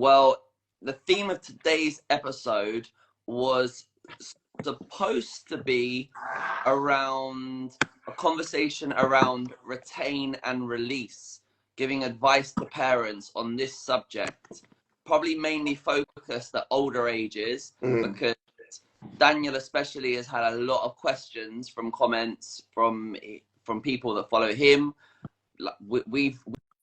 Well, the theme of today's episode was supposed to be around a conversation around retain and release, giving advice to parents on this subject, probably mainly focused at older ages, because Daniel especially has had a lot of questions from comments from people that follow him.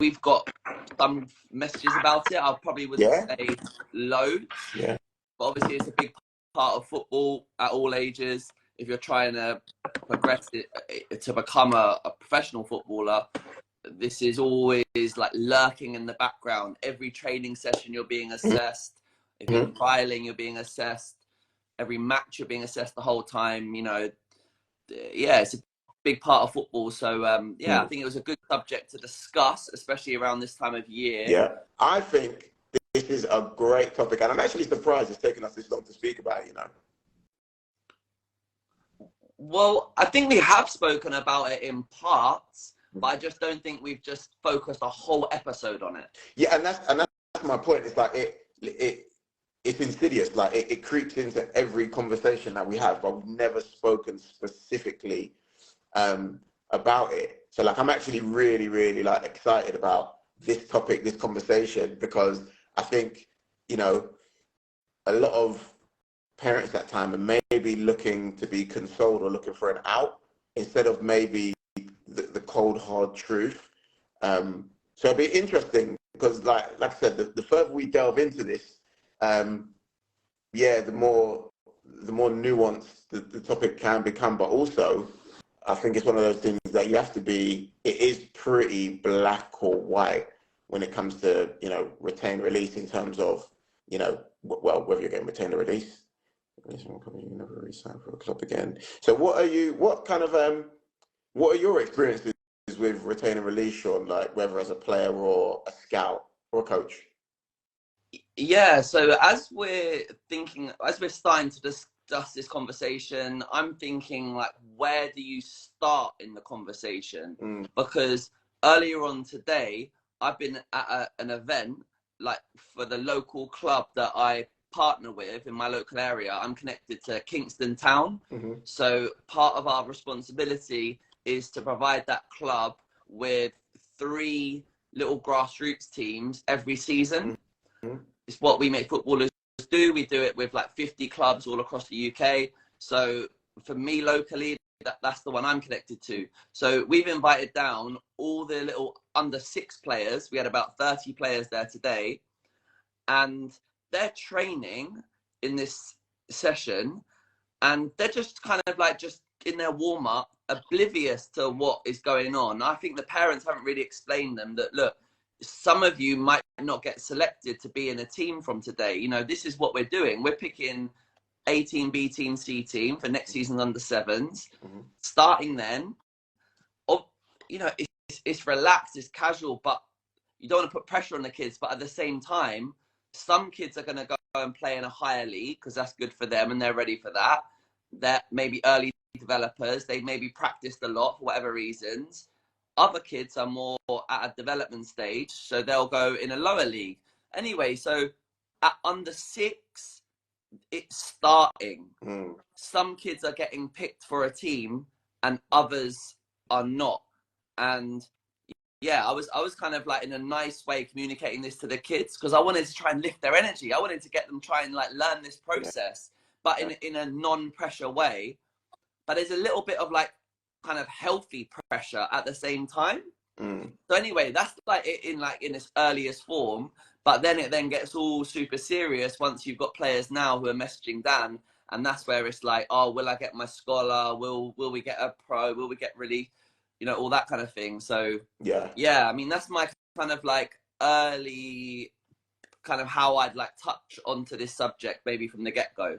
We've got some messages about it. I probably wouldn't say loads, but obviously it's a big part of football at all ages. If you're trying to progress it to become a professional footballer, this is always like lurking in the background. Every training session you're being assessed. If you're trialing, you're being assessed. Every match you're being assessed the whole time. You know, it's a big part of football. So I think it was a good subject to discuss, especially around this time of year. Yeah, I think this is a great topic, and I'm actually surprised it's taken us this long to speak about it, you know. Well, I think we have spoken about it in parts, but I just don't think we've just focused a whole episode on it. Yeah, and that's my point. It's like it's insidious. Like it creeps into every conversation that we have, but we've never spoken specifically about it. So like, I'm actually really, really like excited about this topic, this conversation, because I think, you know, a lot of parents at that time are maybe looking to be consoled or looking for an out instead of maybe the cold hard truth. So it'd be interesting because like I said, the further we delve into this, the more nuanced the topic can become, but also I think it's one of those things that you have to be, it is pretty black or white when it comes to, you know, retain release in terms of, you know, well, whether you're getting retain or release. You never re-sign for a club again. So what are your experiences with retain and release, Sean, like whether as a player or a scout or a coach? Yeah, so as we're starting to discuss this conversation, I'm thinking like, where do you start in the conversation? Because earlier on today, I've been at an event like for the local club that I partner with in my local area. I'm connected to Kingston Town. So part of our responsibility is to provide that club with 3 little grassroots teams every season. It's what we make footballers do. We do it with like 50 clubs all across the UK. So for me locally, that's the one I'm connected to. So we've invited down all the little under 6 players. We had about 30 players there today, and they're training in this session, and they're just kind of like just in their warm-up, oblivious to what is going on. I think the parents haven't really explained them that, look, some of you might not get selected to be in a team from today. You know, this is what we're doing. We're picking A team, B team, C team for next season's under 7s. Starting then, you know, it's relaxed, it's casual, but you don't want to put pressure on the kids. But at the same time, some kids are going to go and play in a higher league because that's good for them and they're ready for that. They're maybe early developers. They maybe practiced a lot for whatever reasons. Other kids are more at a development stage, so they'll go in a lower league. Anyway, so at under 6, it's starting. Some kids are getting picked for a team and others are not. And yeah, I was kind of like in a nice way communicating this to the kids because I wanted to try and lift their energy. I wanted to get them try and like learn this process, but in a non-pressure way. But there's a little bit of like kind of healthy pressure at the same time. So anyway, that's like in its earliest form. But then it then gets all super serious once you've got players now who are messaging Dan, and that's where it's like, oh, will I get my scholar? Will we get a pro? Will we get really, you know, all that kind of thing. So yeah, I mean, that's my kind of like early kind of how I'd like touch onto this subject maybe from the get-go.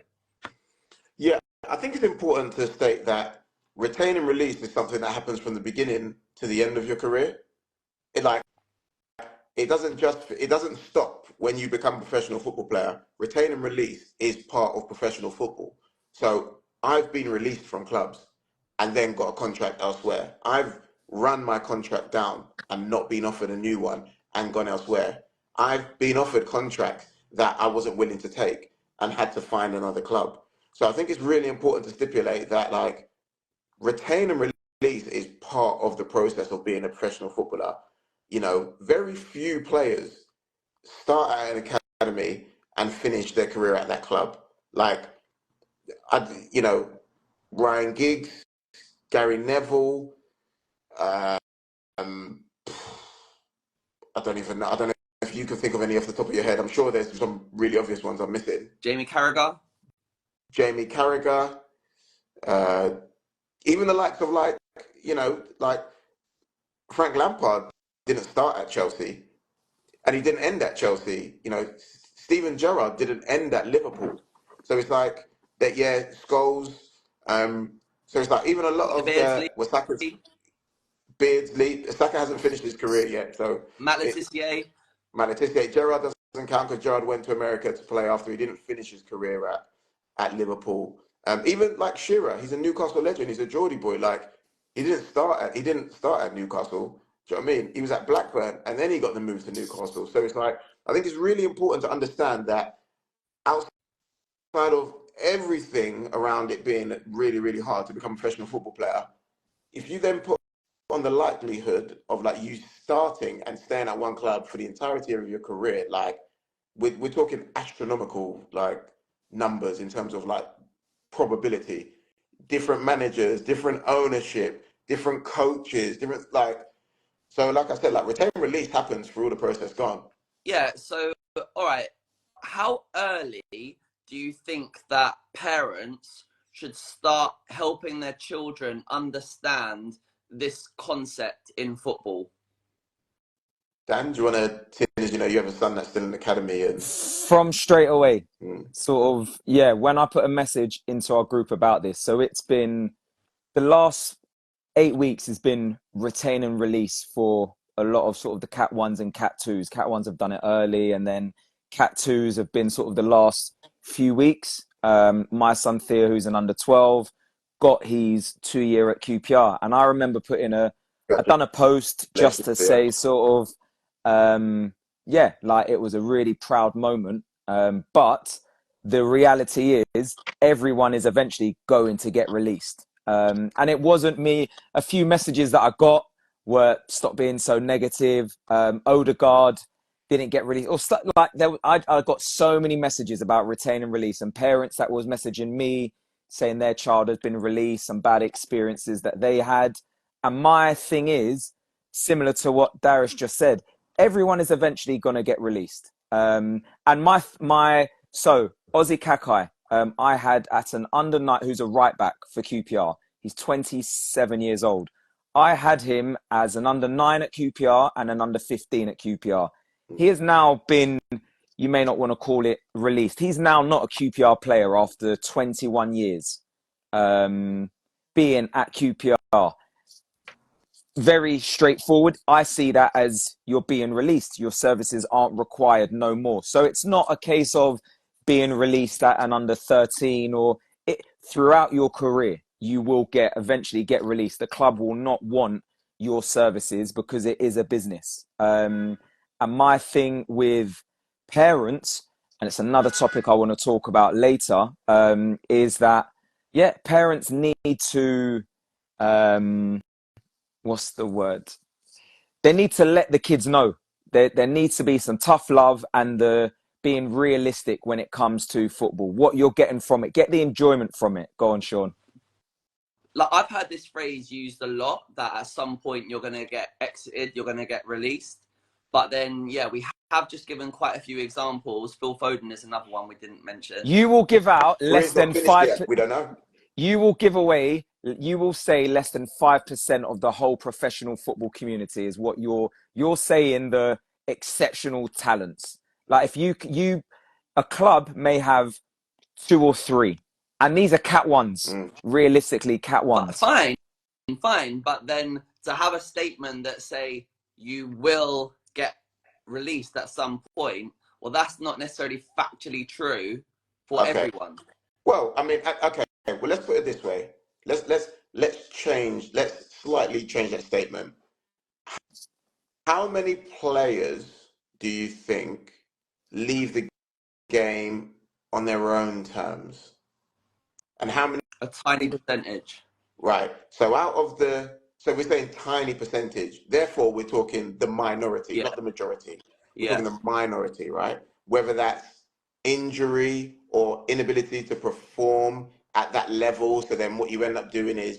Yeah, I think it's important to state that retain and release is something that happens from the beginning to the end of your career. It doesn't stop when you become a professional football player. Retain and release is part of professional football. So I've been released from clubs and then got a contract elsewhere. I've run my contract down and not been offered a new one and gone elsewhere. I've been offered contracts that I wasn't willing to take and had to find another club. So I think it's really important to stipulate that, like, retain and release is part of the process of being a professional footballer. You know, very few players start at an academy and finish their career at that club. Like, you know, Ryan Giggs, Gary Neville, um, I don't even know. I don't know if you can think of any off the top of your head. I'm sure there's some really obvious ones I'm missing. Jamie Carragher. Jamie Carragher. Even the likes of, like, you know, like Frank Lampard didn't start at Chelsea and he didn't end at Chelsea. You know, Steven Gerrard didn't end at Liverpool. So it's like that, yeah, Scholes. So it's like even a lot of the Saka's Beardsley. Saka hasn't finished his career yet. So Matt Le Tissier. Gerrard doesn't count because Gerrard went to America to play after he didn't finish his career at Liverpool. Even like Shearer, he's a Newcastle legend. He's a Geordie boy. Like, he didn't start at Newcastle. Do you know what I mean? He was at Blackburn and then he got the move to Newcastle. So it's like, I think it's really important to understand that outside of everything around it being really, really hard to become a professional football player, if you then put on the likelihood of, like, you starting and staying at one club for the entirety of your career, like, we're talking astronomical, like, numbers in terms of, like, probability, different managers, different ownership, different coaches, different, like, so like I said, like, retain and release happens through all the process gone. Yeah, so all right, how early do you think that parents should start helping their children understand this concept in football? Dan, do you want to, you know, you have a son that's still in the academy and from straight away, sort of, yeah, when I put a message into our group about this. So it's been the last 8 weeks has been retain and release for a lot of sort of the Cat 1s and Cat 2s. Cat 1s have done it early, and then Cat 2s have been sort of the last few weeks. My son Theo, who's an under 12, got his 2-year at QPR. And I remember I'd done a post just to say sort of, yeah, like, it was a really proud moment. But the reality is everyone is eventually going to get released. And it wasn't me. A few messages that I got were, stop being so negative. Odegaard didn't get released. Or I got so many messages about retain and release, and parents that was messaging me saying their child has been released, some bad experiences that they had. And my thing is, similar to what Darius just said, everyone is eventually going to get released. And so Ozzy Kakai, I had at an under 9, who's a right back for QPR. He's 27 years old. I had him as an under 9 at QPR and an under 15 at QPR. He has now been, you may not want to call it released. He's now not a QPR player after 21 years being at QPR. Very straightforward. I see that as you're being released. Your services aren't required no more. So it's not a case of being released at an under 13 or throughout your career. You will eventually get released. The club will not want your services because it is a business. And my thing with parents, and it's another topic I want to talk about later, is that, yeah, parents need to, what's the word? They need to let the kids know. There needs to be some tough love and being realistic when it comes to football. What you're getting from it. Get the enjoyment from it. Go on, Sean. Like, I've heard this phrase used a lot, that at some point you're going to get exited, you're going to get released. But then, yeah, we have just given quite a few examples. Phil Foden is another one we didn't mention. You will give out less than 5%. We don't know. You will say less than 5% of the whole professional football community is what you're saying the exceptional talents. Like, if a club may have 2 or 3, and these are Cat 1s, realistically Cat 1s. Fine. But then to have a statement that say you will get released at some point, well, that's not necessarily factually true for everyone. Well, I mean, okay. Well, let's put it this way. Let's slightly change that statement. How many players do you think leave the game on their own terms? And how many? A tiny percentage. Right. So so we're saying tiny percentage. Therefore, we're talking the minority, Yeah. not the majority. We're Yeah. talking the minority, right? Whether that's injury or inability to perform at that level. So then what you end up doing is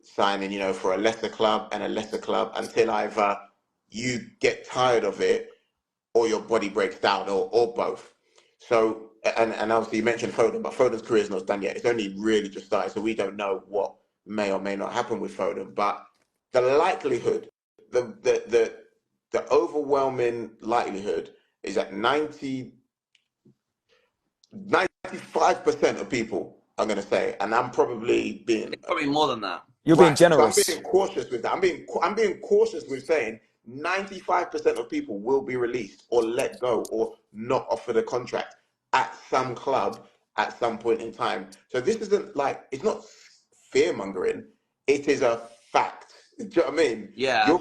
signing, for a lesser club and a lesser club until either you get tired of it or your body breaks down, or both. So, and obviously you mentioned Foden, but Foden's career is not done yet. It's only really just started, so we don't know what may or may not happen with Foden. But the likelihood, the overwhelming likelihood is that 95% of people are going to say, and I'm probably being Probably more than that. You're being right. So I'm generous. being cautious with that. I'm being cautious with saying 95% of people will be released or let go or not offered a contract at some club at some point in time. So this isn't like, it's not fear mongering. It is a fact. Do you know what I mean? Yeah.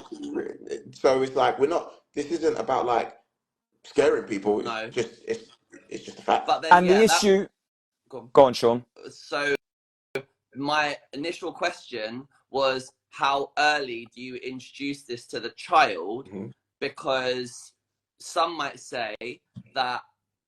So it's like, this isn't about like scaring people. No. It's just a fact. But then, And the issue, go on, Sean. So my initial question was, how early do you introduce this to the child? Mm-hmm. Because some might say that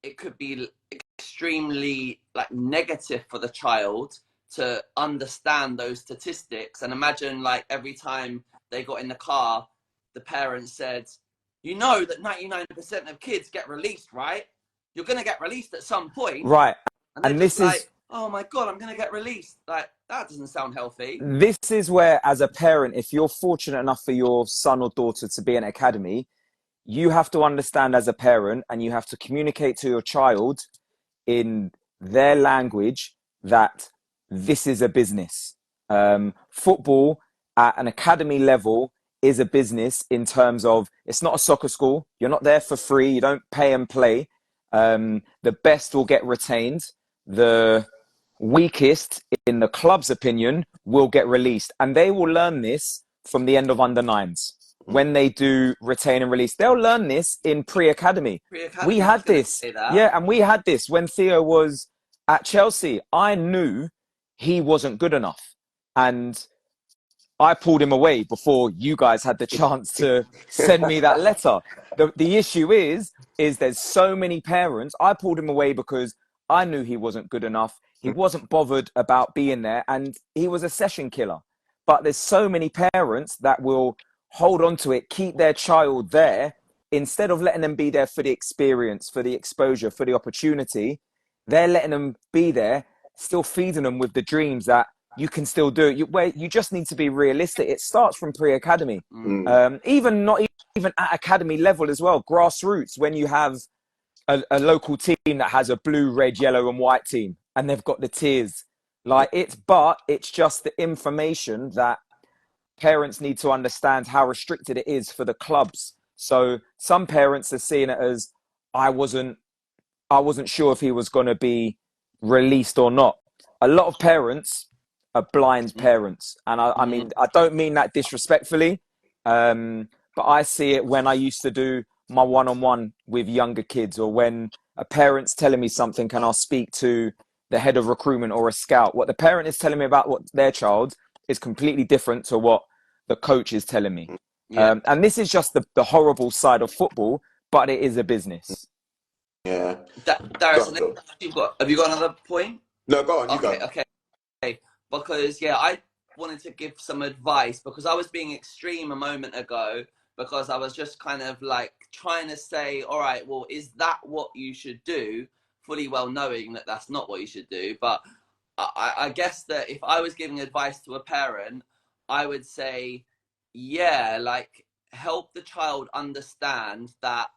it could be extremely like negative for the child to understand those statistics. And imagine like every time they got in the car, the parents said, you know that 99% of kids get released, right? You're going to get released at some point. Right. And this is, oh my God, I'm going to get released. Like, that doesn't sound healthy. This is where, as a parent, if you're fortunate enough for your son or daughter to be in an academy, you have to understand as a parent, and you have to communicate to your child in their language that this is a business. Football at an academy level is a business in terms of, it's not a soccer school. You're not there for free. You don't pay and play. The best will get retained. The weakest, in the club's opinion, will get released. And they will learn this from the end of under nines. When they do retain and release, they'll learn this in pre-academy. We had this. Yeah, and we had this when Theo was at Chelsea. I knew he wasn't good enough. And I pulled him away before you guys had the chance to send me that letter. The issue is there's so many parents. I pulled him away because I knew he wasn't good enough. He wasn't bothered about being there, and he was a session killer. But there's so many parents that will hold on to it, keep their child there, instead of letting them be there for the experience, for the exposure, for the opportunity. They're letting them be there, still feeding them with the dreams that you can still do it. You just need to be realistic. It starts from pre-academy. Even not even at academy level as well, grassroots, when you have a local team that has a blue, red, yellow and white team, and they've got the tiers. It's just the information that parents need to understand, how restricted it is for the clubs. So some parents are seeing it as, I wasn't sure if he was going to be released or not. A lot of parents are blind parents. And I mean, I don't mean that disrespectfully, but I see it when I used to do my one-on-one with younger kids, or when a parent's telling me something and I'll speak to the head of recruitment or a scout. What the parent is telling me about what their child is completely different to what the coach is telling me. And this is just the horrible side of football, but it is a business. Yeah. Darius, have you got another point? No, go on, you go. Okay. Because, I wanted to give some advice, because I was being extreme a moment ago, because I was just kind of like trying to say, all right, well, is that what you should do? Fully well knowing that that's not what you should do. But I guess that if I was giving advice to a parent, I would say, like, help the child understand that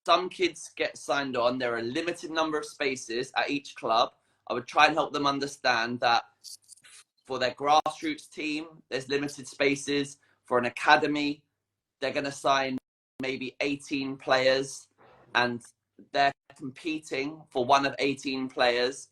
some kids get signed on. There are a limited number of spaces at each club. I would try and help them understand that for their grassroots team, there's limited spaces. For an academy, they're going to sign maybe 18 players, and they're competing for one of 18 players.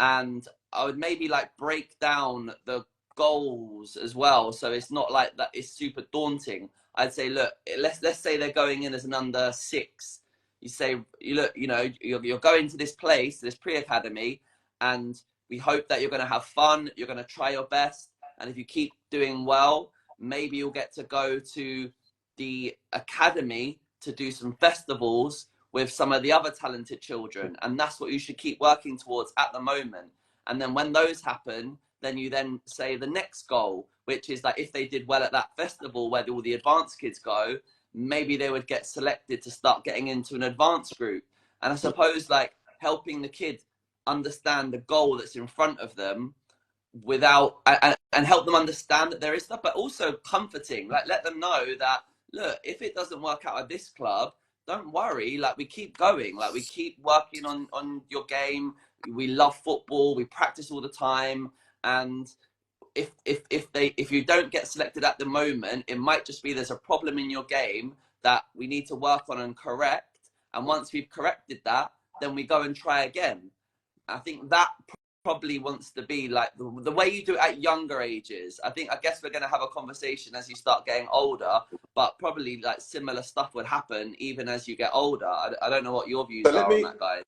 And I would maybe like break down the goals as well, so it's not like that it's super daunting. I'd say, look, let's say they're going in as an under 6. You say, you look, you know, you're going to this place, this pre-academy, and we hope that you're going to have fun. You're going to try your best. And if you keep doing well, maybe you'll get to go to the academy to do some festivals with some of the other talented children. And that's what you should keep working towards at the moment. And then when those happen, then you then say the next goal, which is that if they did well at that festival where all the advanced kids go, maybe they would get selected to start getting into an advanced group. And I suppose like helping the kids understand the goal that's in front of them without and help them understand that there is stuff, but also comforting, like let them know that, look, if it doesn't work out at this club, don't worry, like we keep going, like we keep working on your game. We love football, we practice all the time, and if you don't get selected at the moment, it might just be there's a problem in your game that we need to work on and correct, and once we've corrected that, then we go and try again. I think that probably wants to be like the way you do it at younger ages. I guess we're going to have a conversation as you start getting older, but probably like similar stuff would happen even as you get older. I don't know what your views are on that, guys.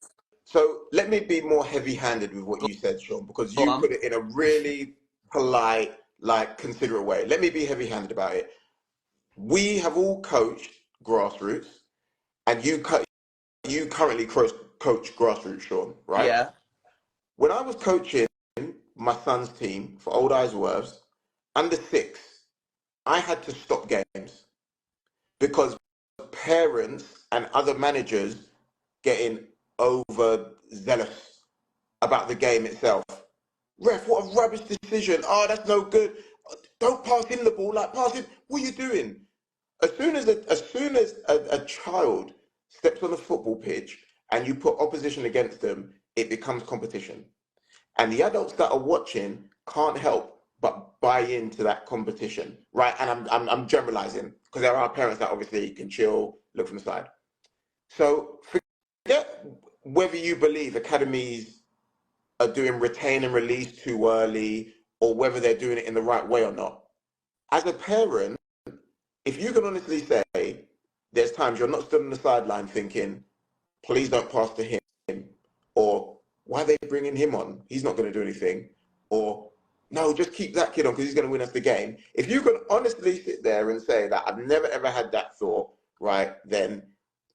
So let me be more heavy-handed with what you said, Sean, because you put it in a really polite, like considerate way. Let me be heavy-handed about it. We have all coached grassroots, and you currently coach grassroots, Sean, right? Yeah. When I was coaching my son's team for Old Isleworths, under 6, I had to stop games because parents and other managers getting overzealous about the game itself. Ref, what a rubbish decision. Oh, that's no good. Don't pass him the ball. Like, pass him. What are you doing? As soon as a child steps on a football pitch and you put opposition against them, it becomes competition. And the adults that are watching can't help but buy into that competition, right? And I'm generalizing because there are parents that obviously can chill, look from the side. So forget whether you believe academies are doing retain and release too early or whether they're doing it in the right way or not. As a parent, if you can honestly say, there's times you're not stood on the sideline thinking, please don't pass to him, or why are they bringing him on? He's not going to do anything. Or, no, just keep that kid on because he's going to win us the game. If you can honestly sit there and say that I've never, ever had that thought, right, then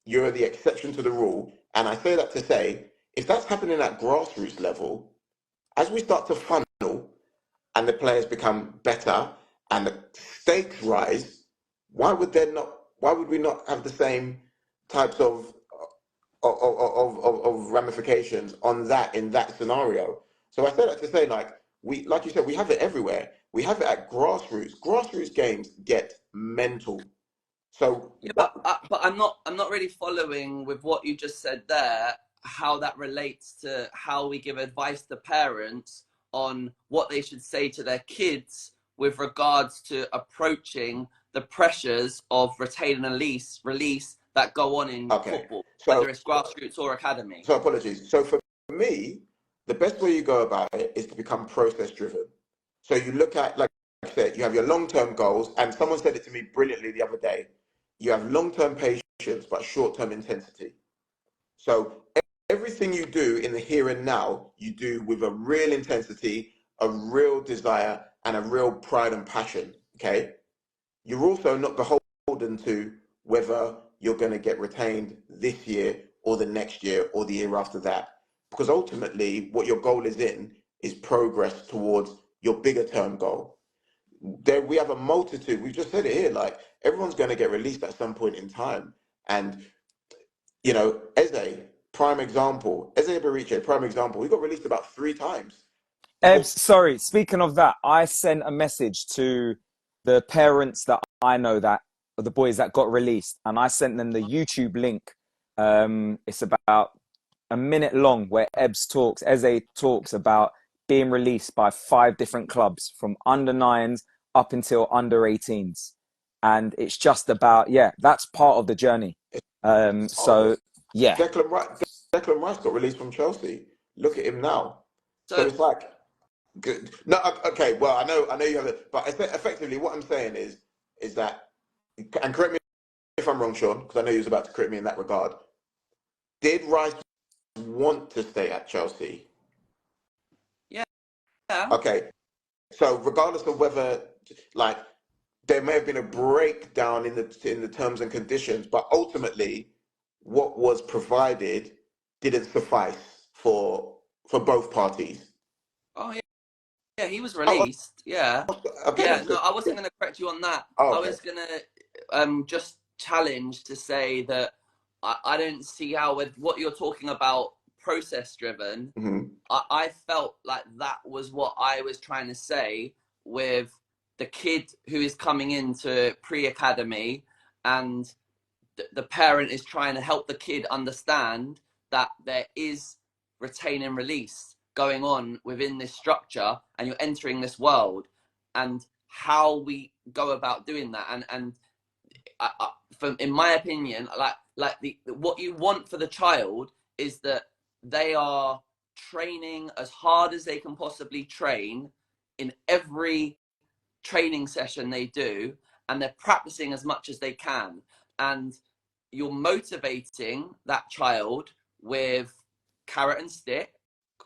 you're the exception to the rule. And I say that to say, if that's happening at grassroots level, as we start to funnel and the players become better and the stakes rise, why would we not have the same types of ramifications on that in that scenario? So I say that to say, like you said, we have it everywhere. We have it at grassroots. Grassroots games get mental. So yeah, but I'm not really following with what you just said there, how that relates to how we give advice to parents on what they should say to their kids with regards to approaching the pressures of retain and release that go on in football, whether it's grassroots or academy. So apologies. So for me, the best way you go about it is to become process driven. So you look at, like I said, you have your long-term goals, and someone said it to me brilliantly the other day. You have long-term patience, but short-term intensity. So everything you do in the here and now, you do with a real intensity, a real desire, and a real pride and passion, okay? You're also not beholden to whether you're going to get retained this year or the next year or the year after that. Because ultimately, what your goal is progress towards your bigger term goal. There we have a multitude, we just said it here, like everyone's going to get released at some point in time. And, you know, Eze Bariche, prime example, he got released about 3 times. Ebs, sorry, speaking of that, I sent a message to the parents that I know that, or the boys that got released, and I sent them the YouTube link. It's about a minute long where Eze talks about being released by 5 different clubs from under 9s up until under 18s. And it's just about, that's part of the journey. So, yeah. Declan Rice got released from Chelsea. Look at him now. So it's like, good. No, okay. Well, I know you have it, but effectively, what I'm saying is that, and correct me if I'm wrong, Sean, because I know you was about to correct me in that regard. Did Rice want to stay at Chelsea? Yeah. Okay. So regardless of whether, like, there may have been a breakdown in the terms and conditions, but ultimately, what was provided didn't suffice for both parties. Oh yeah. Yeah, he was Oh, released. Yeah. okay. Yeah. Then, No, so, I wasn't going to correct you on that. oh, I okay. was going to just challenge to say that I don't see how, with what you're talking about, process driven, I felt like that was what I was trying to say with the kid who is coming into pre-academy, and the parent is trying to help the kid understand that there is retain and release going on within this structure, and you're entering this world, and how we go about doing that. And from, in my opinion, what you want for the child is that they are training as hard as they can possibly train in every training session they do, and they're practicing as much as they can, and you're motivating that child with carrot and stick,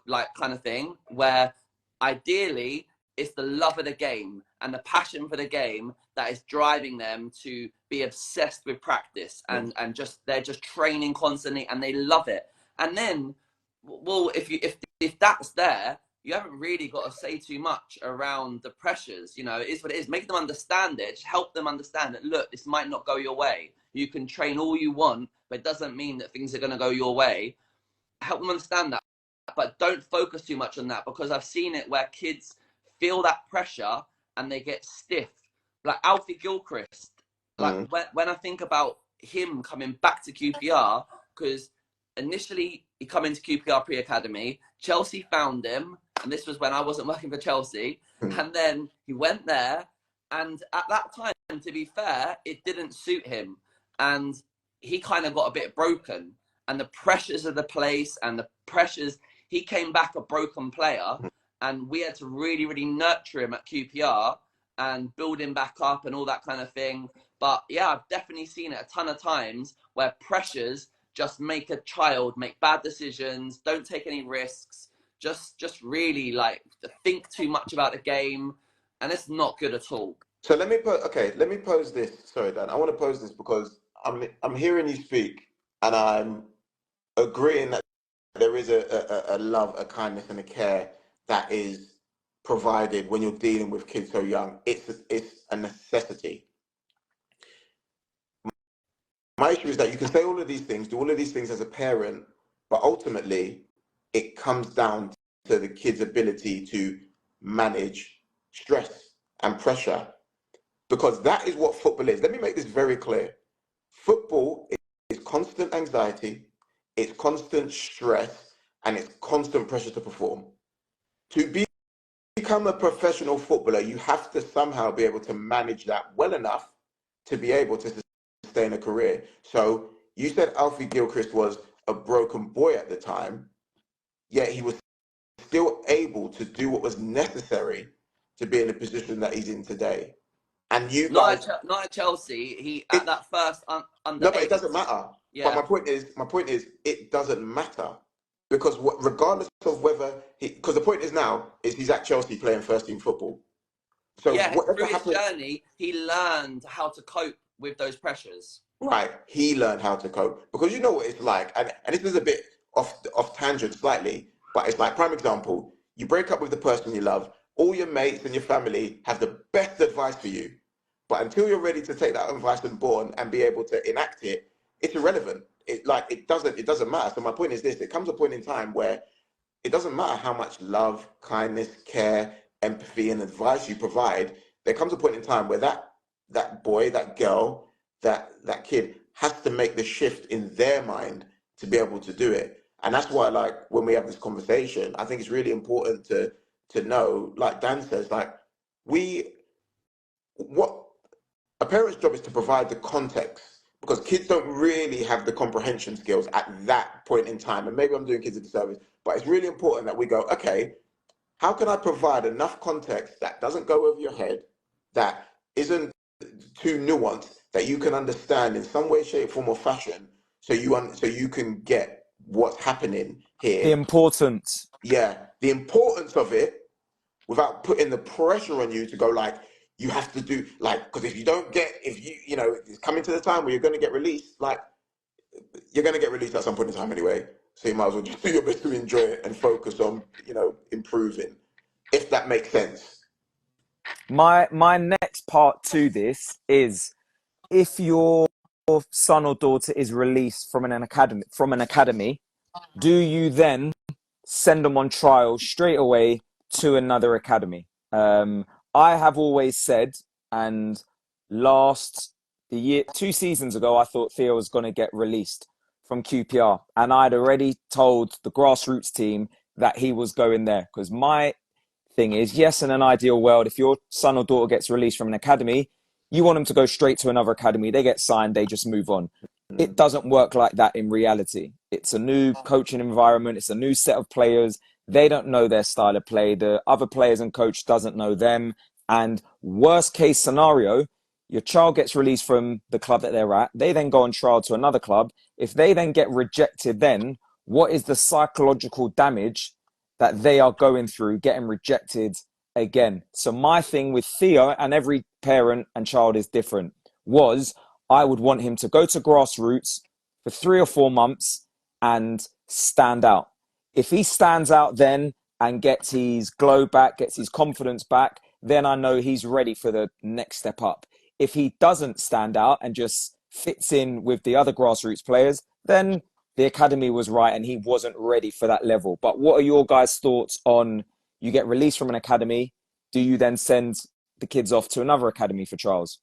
like, kind of thing, where ideally it's the love of the game and the passion for the game that is driving them to be obsessed with practice, and just, they're just training constantly and they love it. And then, well, if that's there, you haven't really got to say too much around the pressures. You know, it is what it is. Make them understand it. Just help them understand that, look, this might not go your way. You can train all you want, but it doesn't mean that things are going to go your way. Help them understand that. But don't focus too much on that, because I've seen it where kids feel that pressure and they get stiff. Like Alfie Gilchrist, like when I think about him coming back to QPR, because initially he come into QPR pre-academy, Chelsea found him, and this was when I wasn't working for Chelsea, and then he went there, and at that time, to be fair, it didn't suit him, and he kind of got a bit broken, and the pressures of the place and the pressures, he came back a broken player, and we had to really, really nurture him at QPR and build him back up and all that kind of thing. But yeah, I've definitely seen it a ton of times where pressures just make a child make bad decisions, don't take any risks, just really, like, think too much about the game, and it's not good at all. So let me pose this. Sorry, Dan. I want to pose this because I'm hearing you speak, and I'm agreeing that there is a love, a kindness, and a care that is provided when you're dealing with kids so young. It's a necessity. My issue is that you can say all of these things, do all of these things as a parent, but ultimately it comes down to the kid's ability to manage stress and pressure, because that is what football is. Let me make this very clear. Football is constant anxiety, it's constant stress, and it's constant pressure to perform. To become a professional footballer, you have to somehow be able to manage that well enough to be able to sustain a career. So you said Alfie Gilchrist was a broken boy at the time, yet he was still able to do what was necessary to be in the position that he's in today. And you guys, not at Chelsea. He at that first under. No, but it doesn't matter. Yeah. But my point is, it doesn't matter, because regardless of whether because the point is now is he's at Chelsea playing first team football. So yeah, whatever through his happens, journey, he learned how to cope with those pressures. right? He learned how to cope, because you know what it's like, and this is a bit off tangent slightly, but it's like, prime example: you break up with the person you love, all your mates and your family have the best advice for you, but until you're ready to take that advice and born and be able to enact it, it's irrelevant. It doesn't matter. So my point is this: it comes a point in time where it doesn't matter how much love, kindness, care, empathy, and advice you provide. There comes a point in time where that boy, that girl, that kid has to make the shift in their mind to be able to do it. And that's why, like, when we have this conversation, I think it's really important to know, like Dan says, like, what a parent's job is to provide the context, because kids don't really have the comprehension skills at that point in time. And maybe I'm doing kids a disservice, but it's really important that we go, okay, how can I provide enough context that doesn't go over your head, that isn't too nuanced, that you can understand in some way, shape, form, or fashion, so you can get what's happening here. The importance. Yeah, the importance of it, without putting the pressure on you to go like, you have to do, like, because if you don't get, you know, it's coming to the time where you're going to get released, like, you're going to get released at some point in time anyway. So you might as well just do your best to enjoy it and focus on, you know, improving, if that makes sense. My next part to this is, if your son or daughter is released from an academy, do you then send them on trial straight away to another academy? I have always said, and the year 2 seasons ago, I thought Theo was going to get released from QPR, and I'd already told the grassroots team that he was going there, because my thing is, yes, in an ideal world, if your son or daughter gets released from an academy, you want them to go straight to another academy. They get signed, they just move on. It doesn't work like that in reality. It's a new coaching environment. It's a new set of players. They don't know their style of play. The other players and coach doesn't know them. And worst case scenario, your child gets released from the club that they're at. They then go on trial to another club. If they then get rejected, then what is the psychological damage that they are going through getting rejected again? So my thing with Theo, and every parent and child is different, was I would want him to go to grassroots for 3 or 4 months and stand out. If he stands out then and gets his glow back, gets his confidence back, then I know he's ready for the next step up. If he doesn't stand out and just fits in with the other grassroots players, then the academy was right and he wasn't ready for that level. But what are your guys' thoughts on, you get released from an academy, do you then send the kids off to another academy for trials?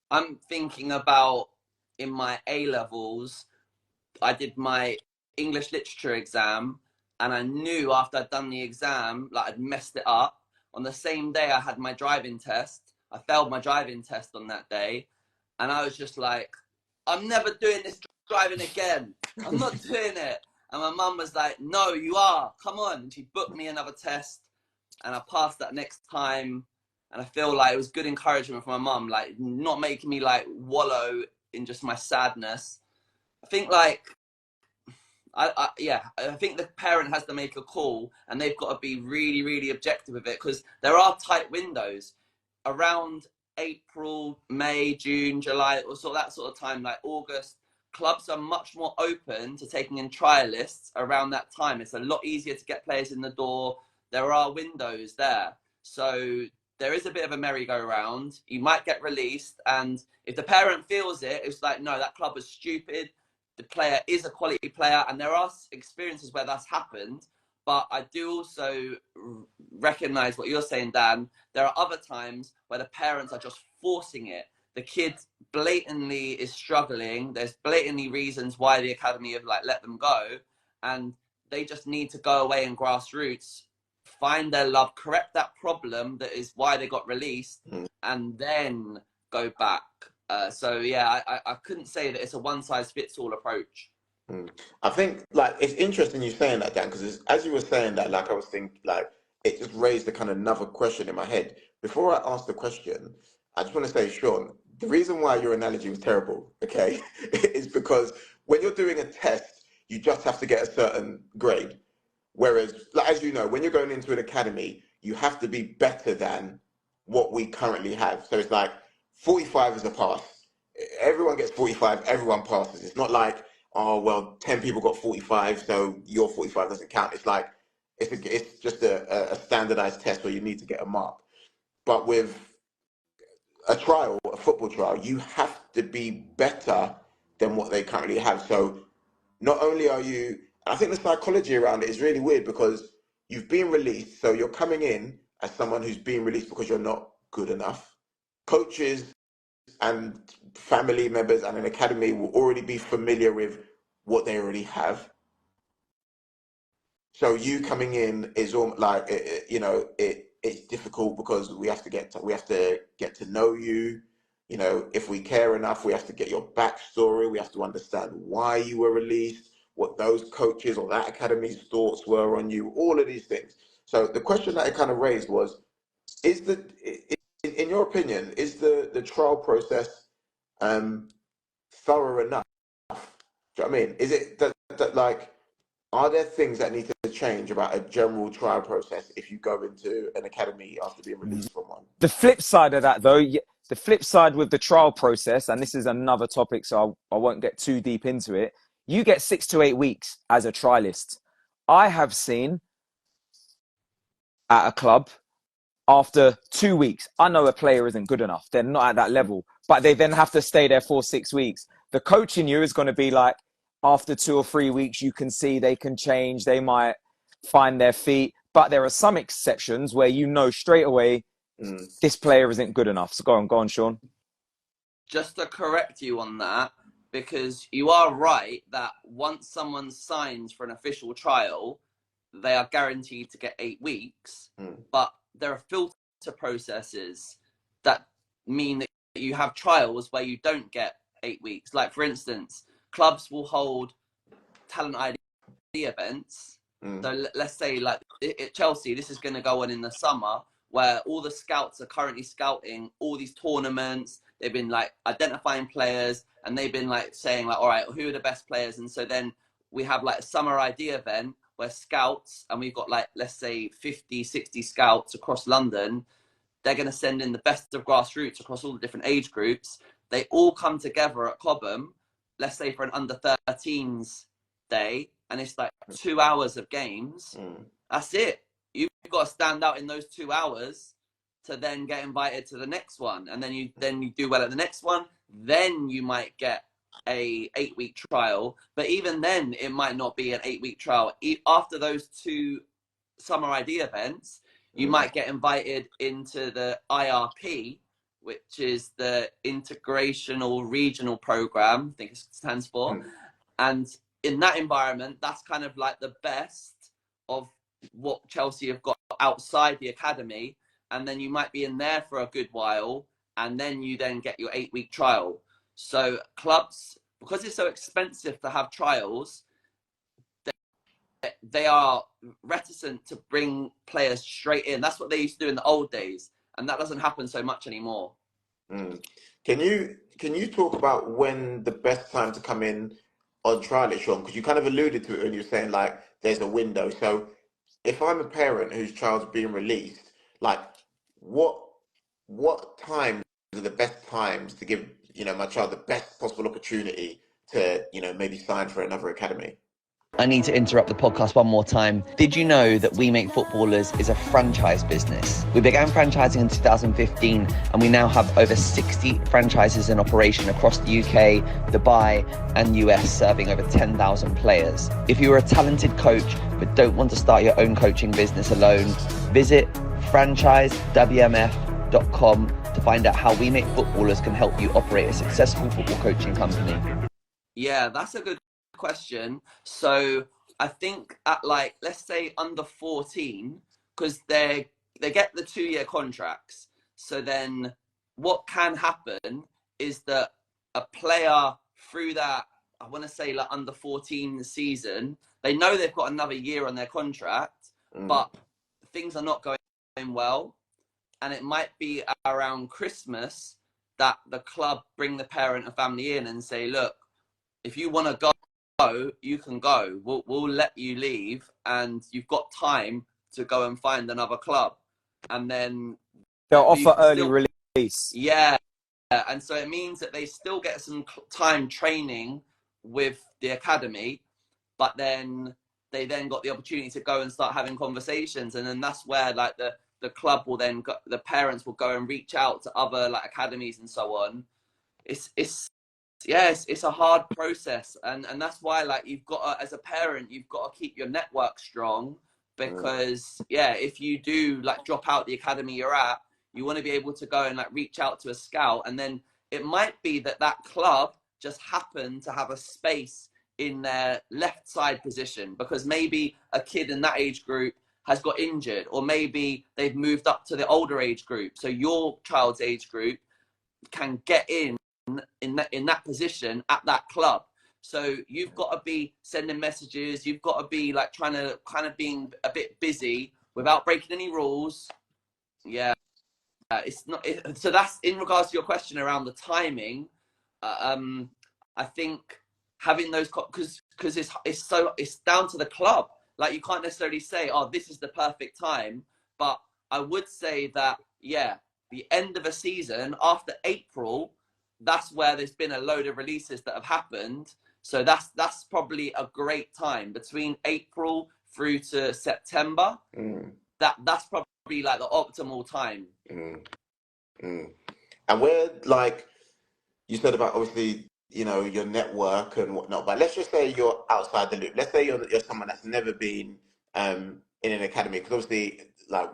I'm thinking about, in my A levels, I did my English literature exam, and I knew after I'd done the exam, like I'd messed it up. On the same day I had my driving test. I failed my driving test on that day, and I was just like, I'm never doing this driving again. I'm not doing it. And my mum was like, no, you are. Come on. And she booked me another test, and I passed that next time. And I feel like it was good encouragement from my mum, like not making me like wallow in just my sadness. I think like I think the parent has to make a call, and they've got to be really, really objective with it, because there are tight windows around April, May, June, July, or sort of that sort of time, like August. Clubs are much more open to taking in trialists around that time. It's a lot easier to get players in the door. There are windows there, so there is a bit of a merry-go-round. You might get released, and if the parent feels it, it's like, no, that club was stupid. The player is a quality player, and there are experiences where that's happened. But I do also recognize what you're saying, Dan. There are other times where the parents are just forcing it. The kid blatantly is struggling. There's blatantly reasons why the academy have like let them go, and they just need to go away and grassroots, find their love, correct that problem that is why they got released, and then go back. So yeah, I couldn't say that it's a one-size-fits-all approach. I think like it's interesting you saying that, Dan, because as you were saying that, like I was thinking, like it just raised a kind of another question in my head. Before I ask the question, I just want to say, Sean, the reason why your analogy was terrible, okay, is because when you're doing a test, you just have to get a certain grade. Whereas, like, as you know, when you're going into an academy, you have to be better than what we currently have. So it's like 45 is a pass. Everyone gets 45, everyone passes. It's not like, oh, well, 10 people got 45, so your 45 doesn't count. It's like, it's just a standardized test where you need to get a mark. But with a trial, a football trial, you have to be better than what they currently have. So not only are you, I think the psychology around it is really weird, because you've been released, so you're coming in as someone who's been released because you're not good enough. Coaches and family members and an academy will already be familiar with what they already have. So you coming in is almost like, it's difficult, because we have to get to know you. You know, if we care enough, we have to get your backstory. We have to understand why you were released, what those coaches or that academy's thoughts were on you, all of these things. So the question that it kind of raised was, in your opinion, is the trial process thorough enough? Do you know what I mean? Is it that like, are there things that need to change about a general trial process if you go into an academy after being released from one? The flip side of that, though, the flip side with the trial process, and this is another topic, so I won't get too deep into it, you get 6 to 8 weeks as a trialist. I have seen at a club, after 2 weeks, I know a player isn't good enough. They're not at that level, but they then have to stay there for 6 weeks. The coach in you is going to be like, after 2 or 3 weeks, you can see they can change. They might find their feet. But there are some exceptions where you know straight away, this player isn't good enough. So go on, Sean. Just to correct you on that, because you are right that once someone signs for an official trial, they are guaranteed to get 8 weeks. But there are filter processes that mean that you have trials where you don't get 8 weeks. Like, for instance, clubs will hold talent ID events. So let's say, like at Chelsea, this is going to go on in the summer, where all the scouts are currently scouting all these tournaments. They've been like identifying players, and they've been like saying like, all right, who are the best players? And so then we have like a summer ID event where scouts, and we've got like, let's say 50, 60 scouts across London. They're going to send in the best of grassroots across all the different age groups. They all come together at Cobham, let's say for an under 13s day, and it's like 2 hours of games. That's it. You've got to stand out in those 2 hours to then get invited to the next one, and then you do well at the next one. Then you might get a 8-week trial, but even then it might not be an 8-week trial. After those 2 summer ID events, you might get invited into the IRP, which is the Integrational Regional Program, I think it stands for. And in that environment, that's kind of like the best of what Chelsea have got outside the academy. And then you might be in there for a good while, and then you then get your 8-week trial. So clubs, because it's so expensive to have trials, they are reticent to bring players straight in. That's what they used to do in the old days, and that doesn't happen so much anymore. Can you talk about when the best time to come in on trial is, Sean? Because you kind of alluded to it when you were saying like there's a window. So if I'm a parent whose child's being released, like what times are the best times to give my child the best possible opportunity to maybe sign for another academy? I need to interrupt the podcast one more time. Did you know that We Make Footballers is a franchise business? We began franchising in 2015, and we now have over 60 franchises in operation across the UK, Dubai, and US, serving over 10,000 players. If you are a talented coach but don't want to start your own coaching business alone, visit franchisewmf.com to find out how We Make Footballers can help you operate a successful football coaching company. Yeah, that's a good question. So I think at like, let's say under 14, because they get the 2-year contracts. So then what can happen is that a player through that, I want to say like under 14 season, they know they've got another year on their contract, but things are not going well. And it might be around Christmas that the club bring the parent and family in and say, look, if you want to go, you can go. We'll let you leave, and you've got time to go and find another club. And then they'll offer early release. Yeah. And so it means that they still get some time training with the academy, but then they then got the opportunity to go and start having conversations. And then that's where like the club will then go, the parents will go and reach out to other like academies and so on. It's a hard process, and that's why like you've got to, as a parent, you've got to keep your network strong, because if you do like drop out the academy you're at, you want to be able to go and like reach out to a scout, and then it might be that club just happened to have a space in their left side position, because maybe a kid in that age group has got injured, or maybe they've moved up to the older age group, so your child's age group can get in that position at that club. So you've got to be sending messages, you've got to be like trying to kind of being a bit busy without breaking any rules. It's not so that's in regards to your question around the timing. I think having those, because because it's down to the club. Like, you can't necessarily say, oh, this is the perfect time, but I would say that, yeah, the end of a season after April, that's where there's been a load of releases that have happened. So that's probably a great time between April through to September. That's probably like the optimal time. And where, like you said about, obviously, you know, your network and whatnot, but let's just say you're outside the loop. Let's say you're someone that's never been in an academy, because obviously, like,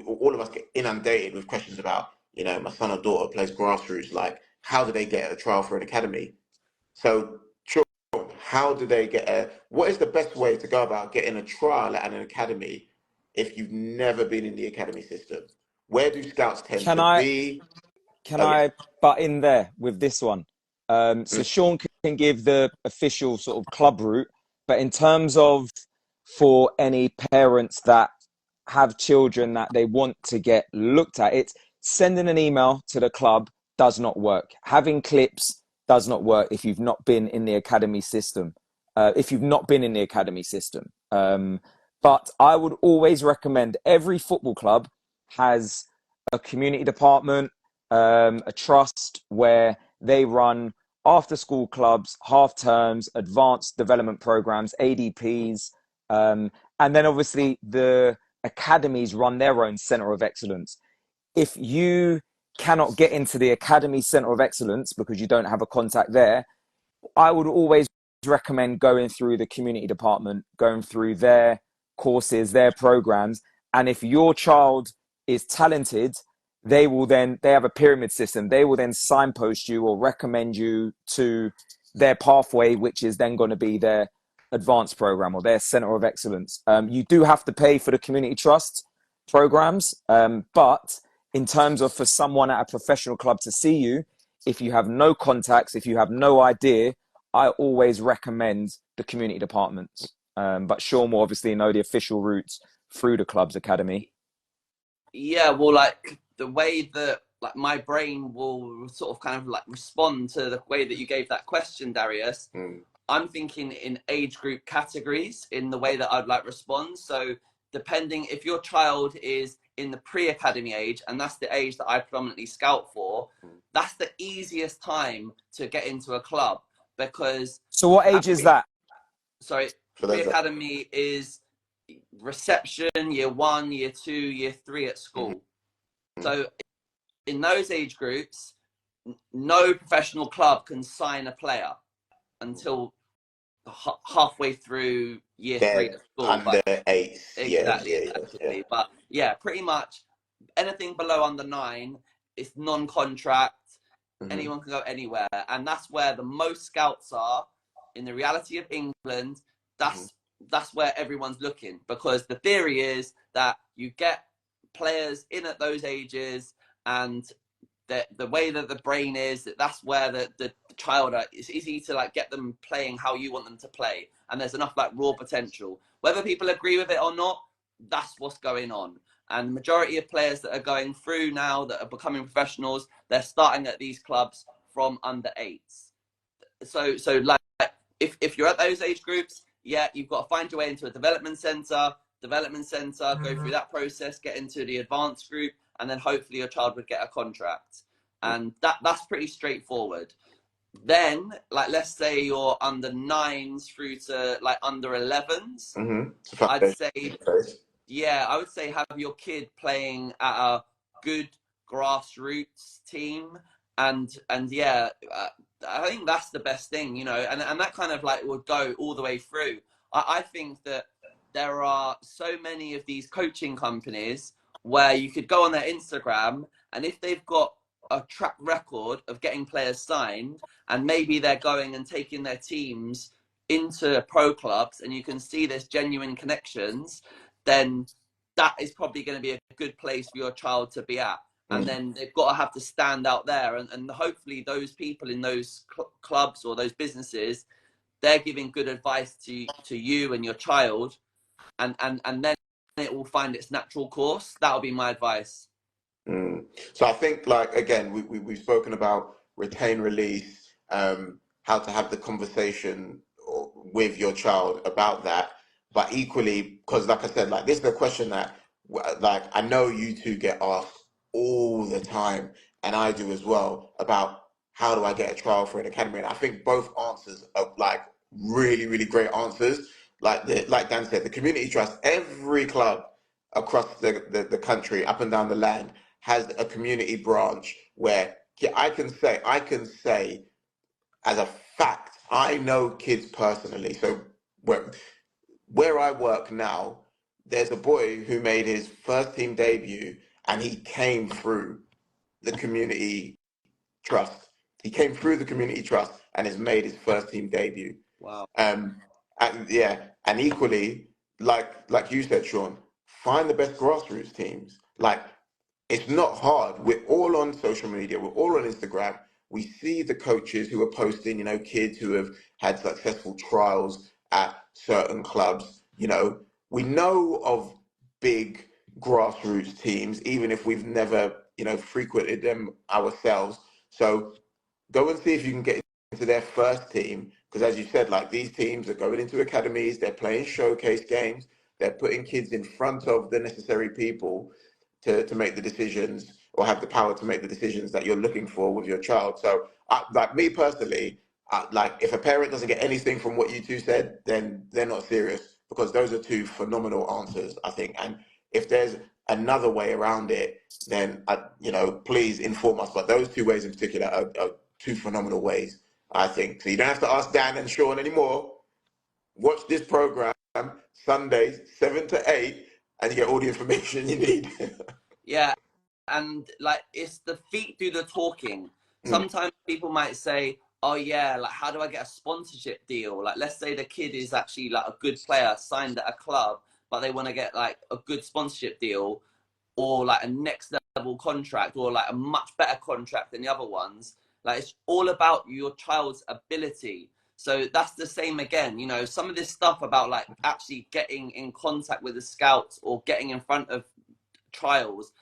all of us get inundated with questions about, you know, my son or daughter plays grassroots, like, how do they get a trial for an academy? So, how do they what is the best way to go about getting a trial at an academy if you've never been in the academy system? Where do scouts tend to be? Can I butt in there with this one? So Sean can give the official sort of club route, but in terms of for any parents that have children that they want to get looked at, it's sending an email to the club does not work. Having clips does not work if you've not been in the academy system. But I would always recommend, every football club has a community department, a trust where they run after school clubs, half terms, advanced development programs, ADPs, and then obviously the academies run their own center of excellence. If you cannot get into the academy center of excellence because you don't have a contact there, I would always recommend going through the community department, going through their courses, their programs. And if your child is talented, they have a pyramid system. They will then signpost you or recommend you to their pathway, which is then going to be their advanced program or their center of excellence. You do have to pay for the community trust programs, but in terms of for someone at a professional club to see you, if you have no contacts, if you have no idea, I always recommend the community departments. But Sean will obviously know the official routes through the club's academy. Yeah, well, like, the way that, like, my brain will sort of kind of like respond to the way that you gave that question, Darius. I'm thinking in age group categories in the way that I'd like respond. So depending if your child is in the pre-academy age, and that's the age that I predominantly scout for, that's the easiest time to get into a club, because... So what age is that? Sorry, pre-academy is reception, year 1, year 2, year 3 at school. So in those age groups, no professional club can sign a player until halfway through year 3 at school. Under 8. Exactly. But yeah, pretty much anything below under 9 is non-contract. Anyone can go anywhere, and that's where the most scouts are in the reality of England. That's where everyone's looking, because the theory is that you get players in at those ages, and the way that the brain is, that's where the child it's easy to like get them playing how you want them to play, and there's enough like raw potential. Whether people agree with it or not, that's what's going on. And the majority of players that are going through now that are becoming professionals, they're starting at these clubs from under 8s. So like, if you're at those age groups, yeah, you've got to find your way into a development center, go through that process, get into the advanced group, and then hopefully your child would get a contract. And that's pretty straightforward. Then, like, let's say you're under 9s through to like under 11s. I'd say, yeah, I would say have your kid playing at a good grassroots team, and yeah, I think that's the best thing, you know, and that kind of like would go all the way through. I think that there are so many of these coaching companies where you could go on their Instagram, and if they've got a track record of getting players signed, and maybe they're going and taking their teams into pro clubs, and you can see there's genuine connections, then that is probably going to be a good place for your child to be at. And then they've got to have to stand out there, and hopefully those people in those clubs or those businesses, they're giving good advice to you and your child, and then it will find its natural course. That'll be my advice. So I think, like, again, we've spoken about retain, release, how to have the conversation, or with your child about that. But equally, because like I said, like this is a question that like I know you two get asked all the time, and I do as well, about how do I get a trial for an academy? And I think both answers are like really, really great answers. Like Dan said, the community trust, every club across the country, up and down the land, has a community branch where I can say as a fact, I know kids personally. So where I work now, there's a boy who made his first team debut, and he came through the community trust. He came through the community trust and has made his first team debut. Wow. And equally, like you said, Sean, find the best grassroots teams. Like, it's not hard. We're all on social media. We're all on Instagram. We see the coaches who are posting, kids who have had successful trials at certain clubs. We know of big grassroots teams, even if we've never, frequented them ourselves. So go and see if you can get into their first team. Because as you said, like, these teams are going into academies, they're playing showcase games, they're putting kids in front of the necessary people to make the decisions, or have the power to make the decisions that you're looking for with your child. So like me personally, like, if a parent doesn't get anything from what you two said, then they're not serious, because those are two phenomenal answers, I think. And if there's another way around it, then please inform us. But those two ways in particular are two phenomenal ways, I think. So you don't have to ask Dan and Sean anymore. Watch this program Sundays 7 to 8, and you get all the information you need. Yeah, and like, it's the feet do the talking. Sometimes people might say, oh yeah, like, how do I get a sponsorship deal? Like, let's say the kid is actually like a good player, signed at a club, but they want to get like a good sponsorship deal, or like a next level contract, or like a much better contract than the other ones. Like, it's all about your child's ability. So that's the same again, some of this stuff about like actually getting in contact with the scouts or getting in front of trials,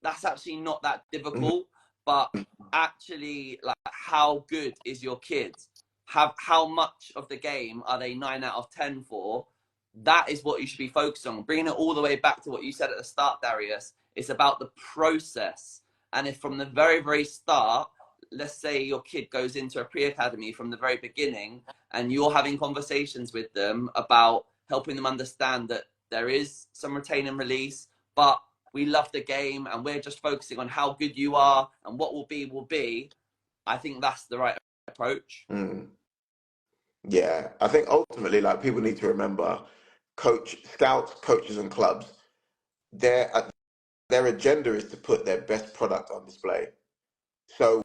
that's actually not that difficult. But actually, like, how good is your kid? How much of the game are they 9 out of 10 for? That is what you should be focused on. Bringing it all the way back to what you said at the start, Darius, it's about the process. And if from the very, very start, let's say your kid goes into a pre-academy from the very beginning, and you're having conversations with them about helping them understand that there is some retain and release, but we love the game and we're just focusing on how good you are, and what will be, I think that's the right approach. Yeah, I think ultimately, like, people need to remember, scouts, coaches and clubs, their agenda is to put their best product on display. So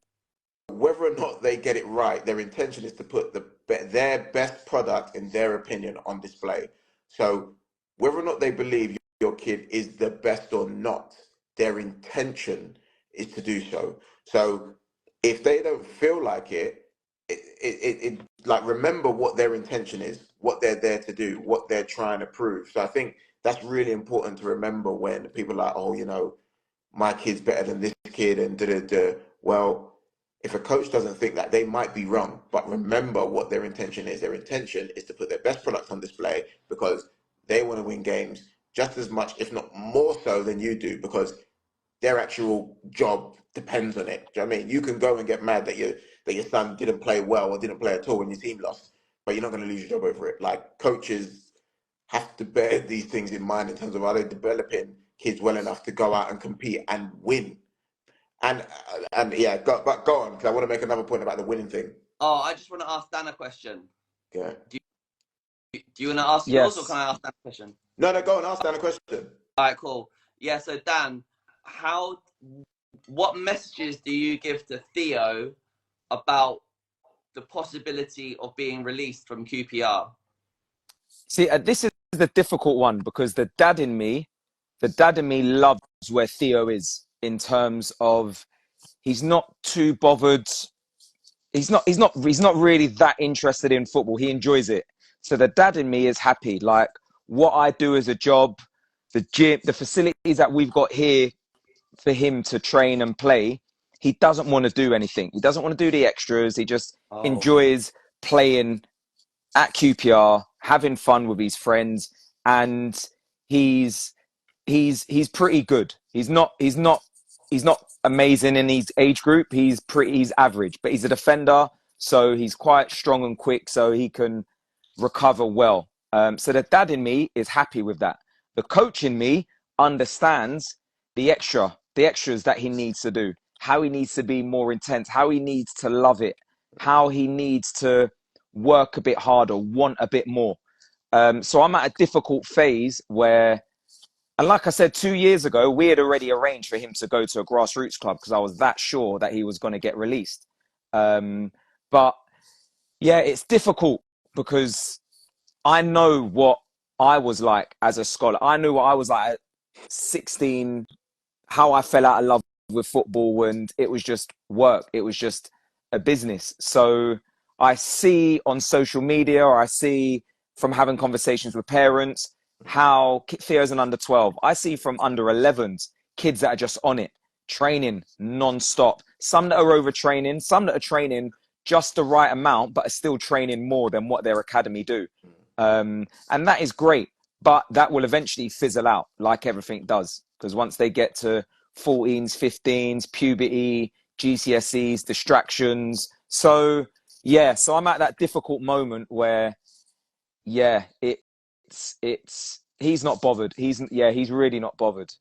whether or not they get it right, their intention is to put their best product, in their opinion, on display. So whether or not they believe your kid is the best or not, their intention is to do so. So if they don't feel like it, like, remember what their intention is, what they're there to do, what they're trying to prove. So I think that's really important to remember when people are like, oh, my kid's better than this kid, and da-da-da. Well, if a coach doesn't think that, they might be wrong. But remember what their intention is. Their intention is to put their best product on display, because they want to win games just as much, if not more so, than you do, because their actual job depends on it. Do you know what I mean? You can go and get mad that your son didn't play well or didn't play at all when your team lost, but you're not going to lose your job over it. Like, coaches have to bear these things in mind in terms of, are they developing kids well enough to go out and compete and win? And yeah, go on, because I want to make another point about the winning thing. Oh, I just want to ask Dan a question. Yeah. Do you want to ask yours, or can I ask Dan a question? No, go on, ask Dan a question. All right, cool. Yeah, so Dan, what messages do you give to Theo about the possibility of being released from QPR? See, this is the difficult one, because the dad in me loves where Theo is, in terms of, he's not too bothered. He's not really that interested in football. He enjoys it. So the dad in me is happy. Like, what I do as a job, the gym, the facilities that we've got here for him to train and play, he doesn't want to do anything. He doesn't want to do the extras. He just enjoys playing at QPR, having fun with his friends, and he's pretty good. He's not amazing in his age group. He's average, but he's a defender, so he's quite strong and quick, so he can recover well. So the dad in me is happy with that. The coach in me understands the extras that he needs to do, how he needs to be more intense, how he needs to love it, how he needs to work a bit harder, want a bit more. So I'm at a difficult phase where, and like I said, 2 years ago, we had already arranged for him to go to a grassroots club because I was that sure that he was going to get released. But yeah, it's difficult because I know what I was like as a scholar. I knew what I was like at 16, how I fell out of love with football, and it was just work. It was just a business. So I see on social media, or I see from having conversations with parents, how Theo's an under 12. I see from under 11s, kids that are just on it, training non-stop. Some that are overtraining, some that are training just the right amount, but are still training more than what their academy do. And that is great, but that will eventually fizzle out like everything does. Because once they get to 14s, 15s, puberty, GCSEs, distractions. So, yeah, so I'm at that difficult moment where, yeah, he's not bothered. He's really not bothered.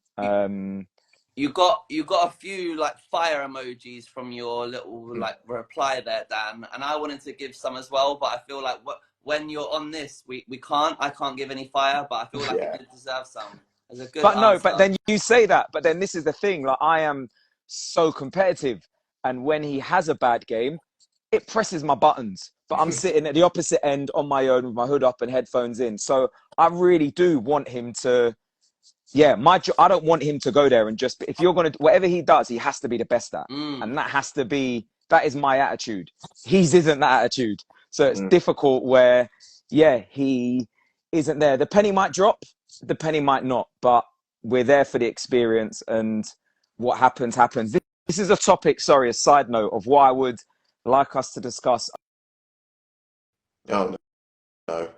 You got a few like fire emojis from your little like reply there, Dan, and I wanted to give some as well, but I feel like when you're on this, I can't give any fire, but I feel like it did deserve some. As a good but no, answer. but then you say that, but then this is the thing, like I am so competitive, and when he has a bad game, it presses my buttons, but I'm sitting at the opposite end on my own with my hood up and headphones in. So I really do want him to, I don't want him to go there and just, if you're going to, whatever he does, he has to be the best at. And that is my attitude. His isn't that attitude. So it's difficult where, he isn't there. The penny might drop, the penny might not, but we're there for the experience, and what happens. This is a topic, a side note of what I would like us to discuss. Oh, no.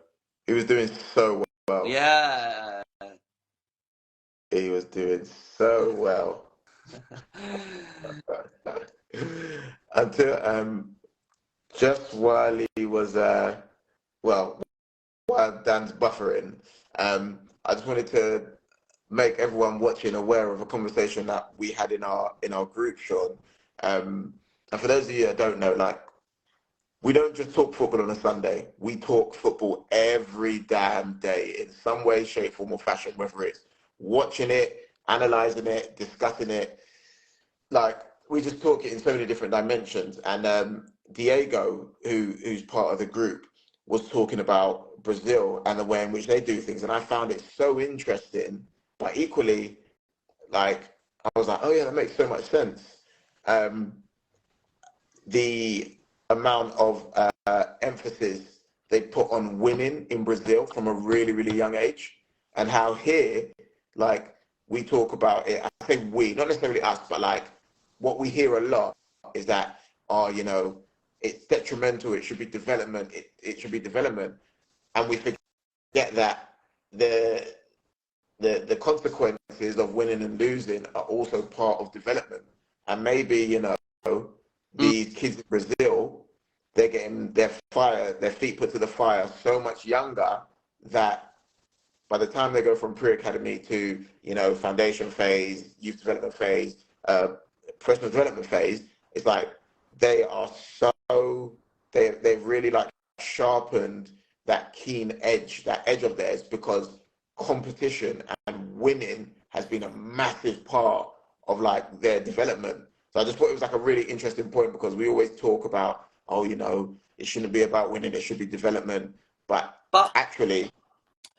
He was doing so well. Yeah. He was doing so well. Until just while he was while Dan's buffering, I just wanted to make everyone watching aware of a conversation that we had in our group, Sean. And for those of you that don't know, like, we don't just talk football on a Sunday. We talk football every damn day in some way, shape, form, or fashion, whether it's watching it, analyzing it, discussing it. Like, we just talk it in so many different dimensions. And Diego, who's part of the group, was talking about Brazil and the way in which they do things. And I found it so interesting, but equally, like, I was like, oh yeah, that makes so much sense. The amount of emphasis they put on winning in Brazil from a really, really young age, and how here, like, we talk about it. I say we, not necessarily us, but like what we hear a lot is that, it's detrimental. It should be development. It should be development, and we forget that the consequences of winning and losing are also part of development. And maybe, these kids in Brazil, they're getting their feet put to the fire so much younger that by the time they go from pre-academy to, foundation phase, youth development phase, professional development phase, it's like they are they've really like sharpened that keen edge, that edge of theirs, because competition and winning has been a massive part of like their development. So I just thought it was like a really interesting point, because we always talk about, it shouldn't be about winning, it should be development. But actually,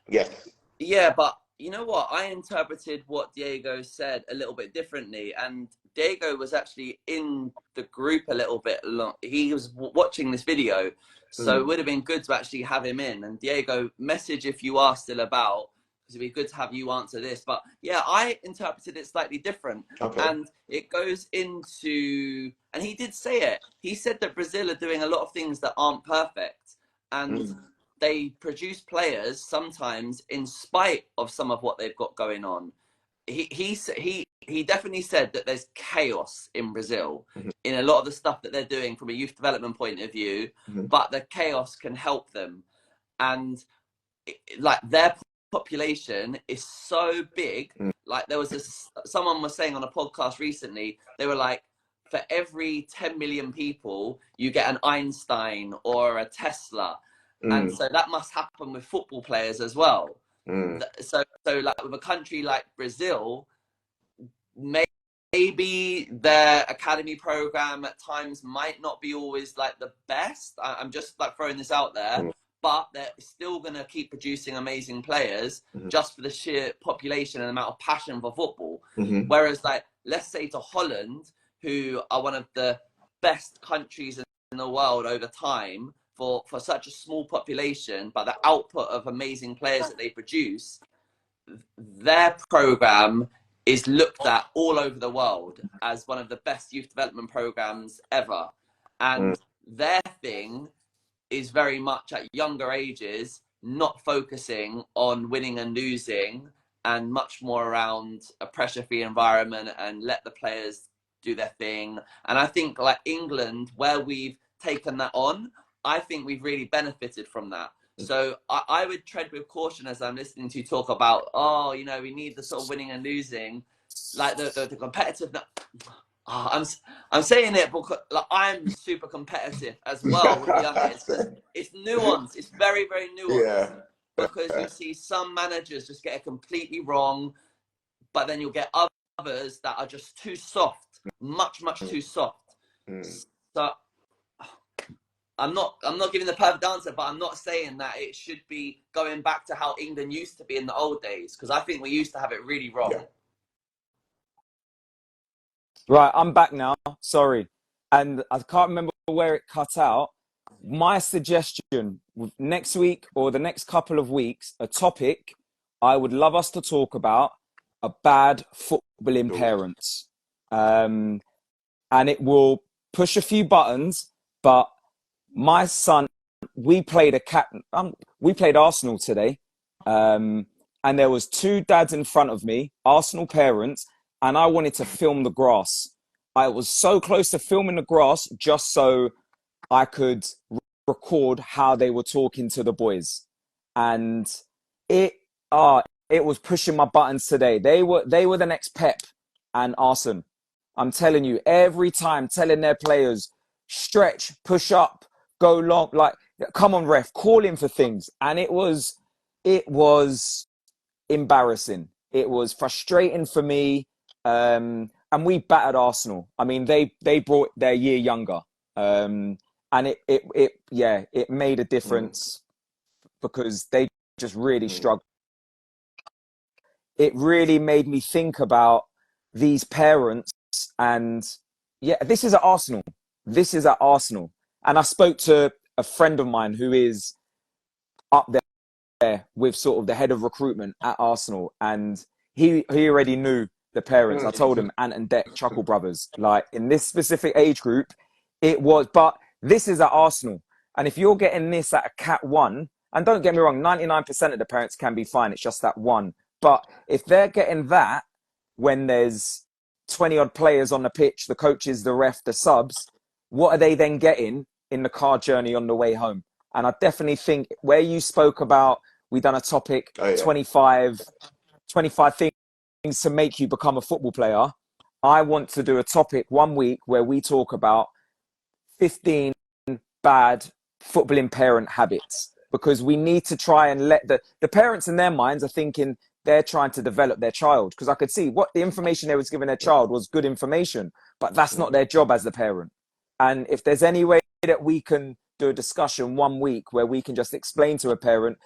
yes. Yeah, but you know what? I interpreted what Diego said a little bit differently. And Diego was actually in the group a little bit long. He was watching this video. So it would have been good to actually have him in. And Diego, message if you are still about, because it'd be good to have you answer this. But yeah, I interpreted it slightly different. Okay. And it goes into, and he did say it. He said that Brazil are doing a lot of things that aren't perfect. And they produce players sometimes in spite of some of what they've got going on. He definitely said that there's chaos in Brazil in a lot of the stuff that they're doing from a youth development point of view, but the chaos can help them. And like their population is so big. Like there was someone was saying on a podcast recently, they were like, for every 10 million people, you get an Einstein or a Tesla. And so that must happen with football players as well. So like with a country like Brazil, maybe their academy program at times might not be always like the best. I'm just like throwing this out there, but they're still going to keep producing amazing players just for the sheer population and amount of passion for football. Whereas like, let's say to Holland, who are one of the best countries in the world over time for such a small population, but the output of amazing players that they produce, their program is looked at all over the world as one of the best youth development programs ever. And their thing is very much at younger ages, not focusing on winning and losing, and much more around a pressure-free environment and let the players do their thing. And I think like England, where we've taken that on, I think we've really benefited from that. So I would tread with caution as I'm listening to you talk about, oh, you know, we need the sort of winning and losing, like the competitive. Oh, I'm saying it because like, I'm super competitive as well with the youngest. It's nuanced. It's very, very nuanced. Because you see some managers just get it completely wrong, but then you'll get others that are just too soft, much too soft. So I'm not giving the perfect answer, but I'm not saying that it should be going back to how England used to be in the old days, because I think we used to have it really wrong. Right, I'm back now. Sorry. And I can't remember where it cut out. My suggestion, next week or the next couple of weeks, a topic I would love us to talk about are bad footballing parents. And it will push a few buttons, but my son, we played Arsenal today. And there was two dads in front of me, Arsenal parents, and I wanted to film the grass. I was so close to filming the grass just so I could record how they were talking to the boys. And it was pushing my buttons today. They were the next Pep and Arsene. I'm telling you, every time telling their players, stretch, push up, go long, like, come on, ref, call him for things. And it was embarrassing. It was frustrating for me. And we battered Arsenal. I mean, they brought their year younger. And it made a difference because they just really struggled. It really made me think about these parents. And this is at Arsenal. And I spoke to a friend of mine who is up there with sort of the head of recruitment at Arsenal. And he already knew the parents. I told him Ant and Dec, Chuckle Brothers. Like in this specific age group, it was. But this is at Arsenal. And if you're getting this at a Cat 1, and don't get me wrong, 99% of the parents can be fine. It's just that one. But if they're getting that when there's 20-odd players on the pitch, the coaches, the ref, the subs, what are they then getting in the car journey on the way home? And I definitely think where you spoke about, we done a topic, 25 things to make you become a football player. I want to do a topic 1 week where we talk about 15 bad footballing parent habits, because we need to try and let the parents in their minds are thinking they're trying to develop their child, because I could see what the information they was giving their child was good information, but that's not their job as the parent. And if there's any way that we can do a discussion 1 week where we can just explain to a parent,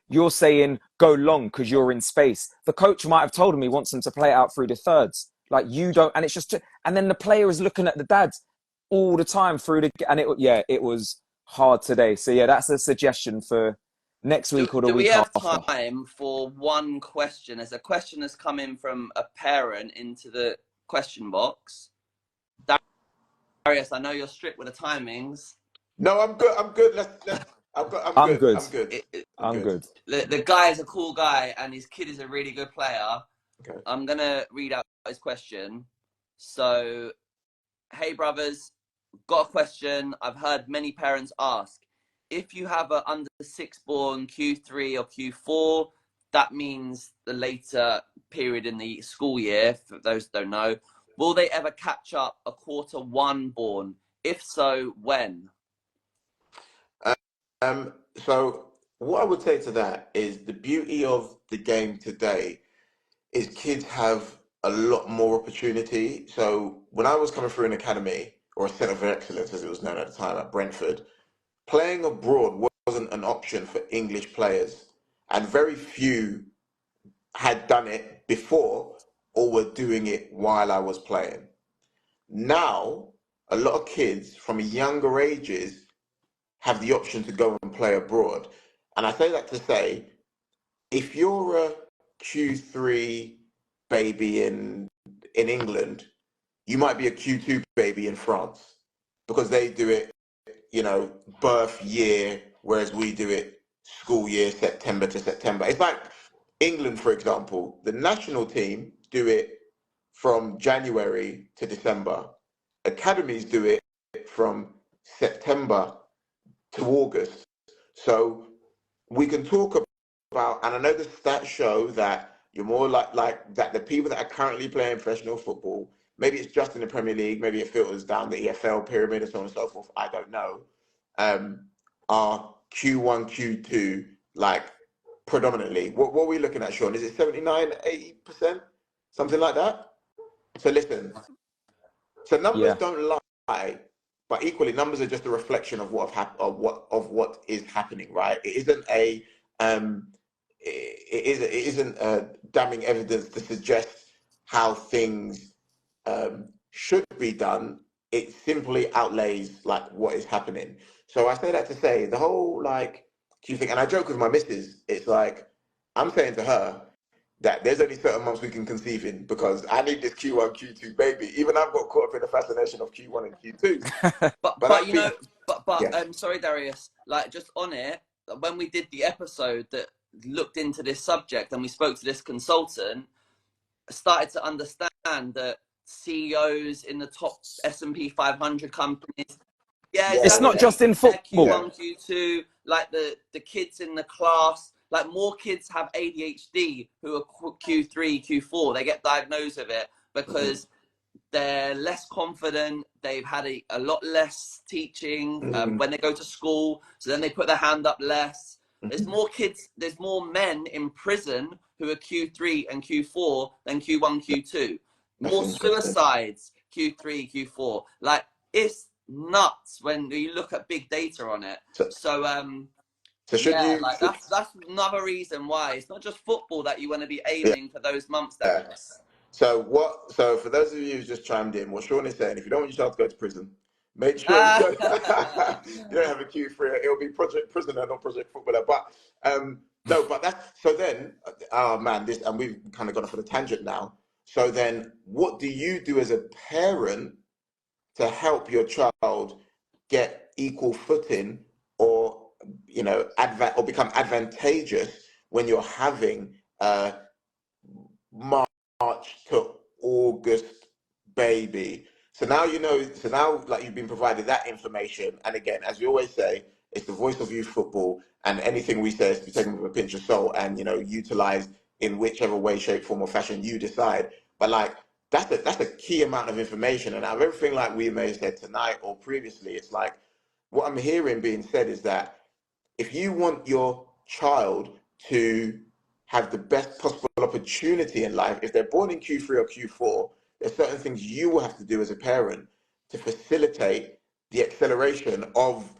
you're saying go long because you're in space. The coach might have told him he wants them to play it out through the thirds. Like you don't, and it's just, and then the player is looking at the dads all the time through the, and it was hard today. So that's a suggestion for next week or the week after. Do we have time for one question? As a question has come in from a parent into the question box. Darius, I know you're strict with the timings. No, I'm good. Let's I'm I'm good. good. I'm good. I'm I'm good. good. The guy is a cool guy, and his kid is a really good player. Okay. I'm gonna read out his question. So, hey brothers, got a question I've heard many parents ask. If you have a under 6 born Q3 or Q4, that means the later period in the school year, for those who don't know, will they ever catch up a Q1 born? If so, when? So what I would say to that is the beauty of the game today is kids have a lot more opportunity. So when I was coming through an academy or a centre of excellence, as it was known at the time at Brentford, playing abroad wasn't an option for English players, and very few had done it before or were doing it while I was playing. Now, a lot of kids from younger ages have the option to go and play abroad. And I say that to say, if you're a Q3 baby in England, you might be a Q2 baby in France because they do it, birth year, whereas we do it school year, September to September. It's like England, for example, the national team do it from January to December. Academies do it from September to August. So we can talk about, and I know the stats show that you're more like that the people that are currently playing professional football, maybe it's just in the Premier League, maybe it filters down the EFL pyramid and so on and so forth, I don't know, are Q1, Q2, like predominantly. What are we looking at, Sean? Is it 79, 80%? Something like that? So listen, so numbers Yeah. don't lie, but equally numbers are just a reflection of what is happening, right? It isn't a it isn't damning evidence to suggest how things should be done. It simply outlays like what is happening. So I say that to say the whole like Q thing, and I joke with my missus. It's like I'm saying to her that there's only certain months we can conceive in because I need this Q1, Q2 baby. Even I've got caught up in the fascination of Q1 and Q2. But you know, yeah. sorry, Darius, like just on it, when we did the episode that looked into this subject and we spoke to this consultant, started to understand that CEOs in the top S&P 500 companies, yeah, It's not exactly, just in football. Q1, Q2, like the kids in the class, like more kids have ADHD who are Q3, Q4. They get diagnosed with it because they're less confident. They've had a lot less teaching when they go to school. So then they put their hand up less. There's more kids, there's more men in prison who are Q3 and Q4 than Q1, Q2. More suicides, Q3, Q4. Like, it's nuts when you look at big data on it. So should you? Like that's another reason why it's not just football that you want to be aiming for those months, Darius. So for those of you who just chimed in, what Sean is saying, if you don't want your child to go to prison, make sure you don't have a Q3. It'll be Project Prisoner, not Project Footballer. But no, but that's so then. Oh man, and we've kind of gone off on a tangent now. So then, what do you do as a parent to help your child get equal footing, or or become advantageous when you're having March to August baby? So now like you've been provided that information, and again, as we always say, it's the voice of youth football, and anything we say is to be taken with a pinch of salt and utilized in whichever way, shape, form, or fashion you decide. But like that's a key amount of information, and out of everything like we may have said tonight or previously, it's like what I'm hearing being said is that if you want your child to have the best possible opportunity in life, if they're born in Q3 or Q4, there's certain things you will have to do as a parent to facilitate the acceleration of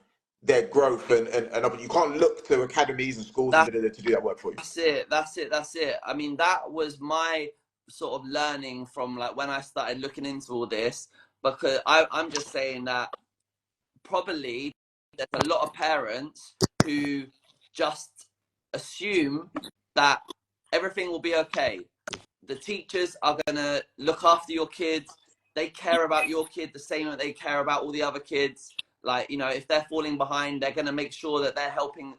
their growth, and you can't look to academies and schools to do that work for you. That's it. I mean, that was my sort of learning from like when I started looking into all this, because I'm just saying that probably there's a lot of parents who just assume that everything will be okay. The teachers are going to look after your kids. They care about your kid the same that they care about all the other kids. Like, you know, if they're falling behind, they're going to make sure that they're helping.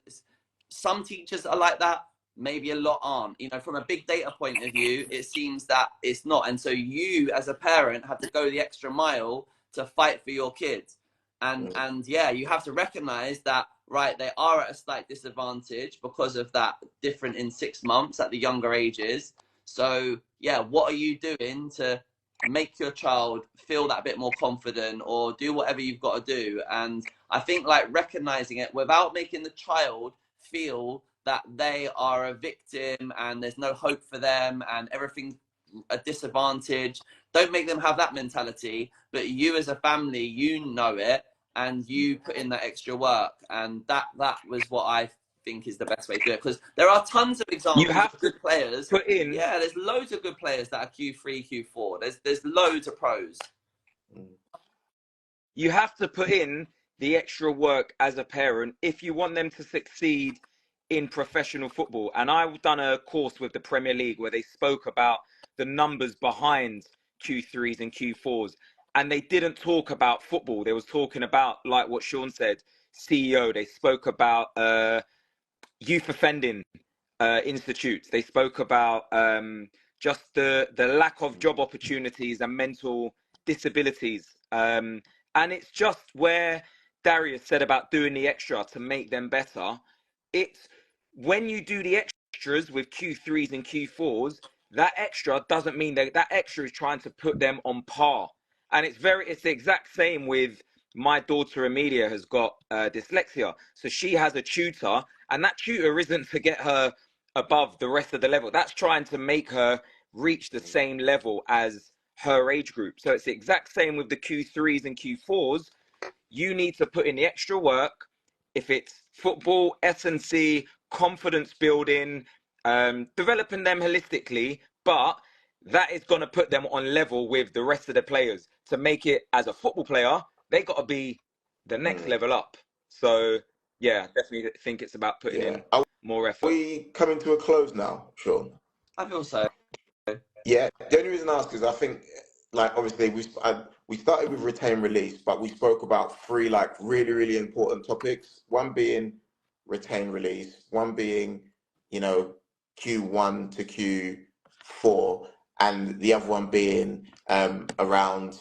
Some teachers are like that. Maybe a lot aren't. You know, from a big data point of view, it seems that it's not. And so you, as a parent, have to go the extra mile to fight for your kids. And yeah, you have to recognize that, right, they are at a slight disadvantage because of that different in 6 months at the younger ages. So yeah, what are you doing to make your child feel that bit more confident, or do whatever you've got to do? And I think, like, recognizing it without making the child feel that they are a victim and there's no hope for them and everything's a disadvantage. Don't make them have that mentality, but you as a family, you know it, and you put in that extra work. And that was what I think is the best way to do it, because there are tons of examples of good players. Put in. Yeah, there's loads of good players that are Q3, Q4. There's loads of pros. You have to put in the extra work as a parent if you want them to succeed in professional football. And I've done a course with the Premier League where they spoke about the numbers behind Q3s and Q4s. And they didn't talk about football. They was talking about, like what Sean said, CEO. They spoke about youth offending institutes. They spoke about just the lack of job opportunities and mental disabilities. And it's just where Darius said about doing the extra to make them better. It's when you do the extras with Q3s and Q4s, that extra doesn't mean that extra is trying to put them on par. And it's the exact same with my daughter Amelia has got dyslexia. So she has a tutor, and that tutor isn't to get her above the rest of the level. That's trying to make her reach the same level as her age group. So it's the exact same with the Q3s and Q4s. You need to put in the extra work. If it's football, S&C, confidence building, developing them holistically, but that is going to put them on level with the rest of the players. To make it as a football player, they got to be the next level up. So yeah, definitely think it's about putting in more effort. Are we coming to a close now, Sean? I feel so. Yeah, the only reason I ask is I think, like, obviously we started with retain release, but we spoke about 3 like really, really important topics. One being retain release, one being, you know, Q1 to Q4, and the other one being around,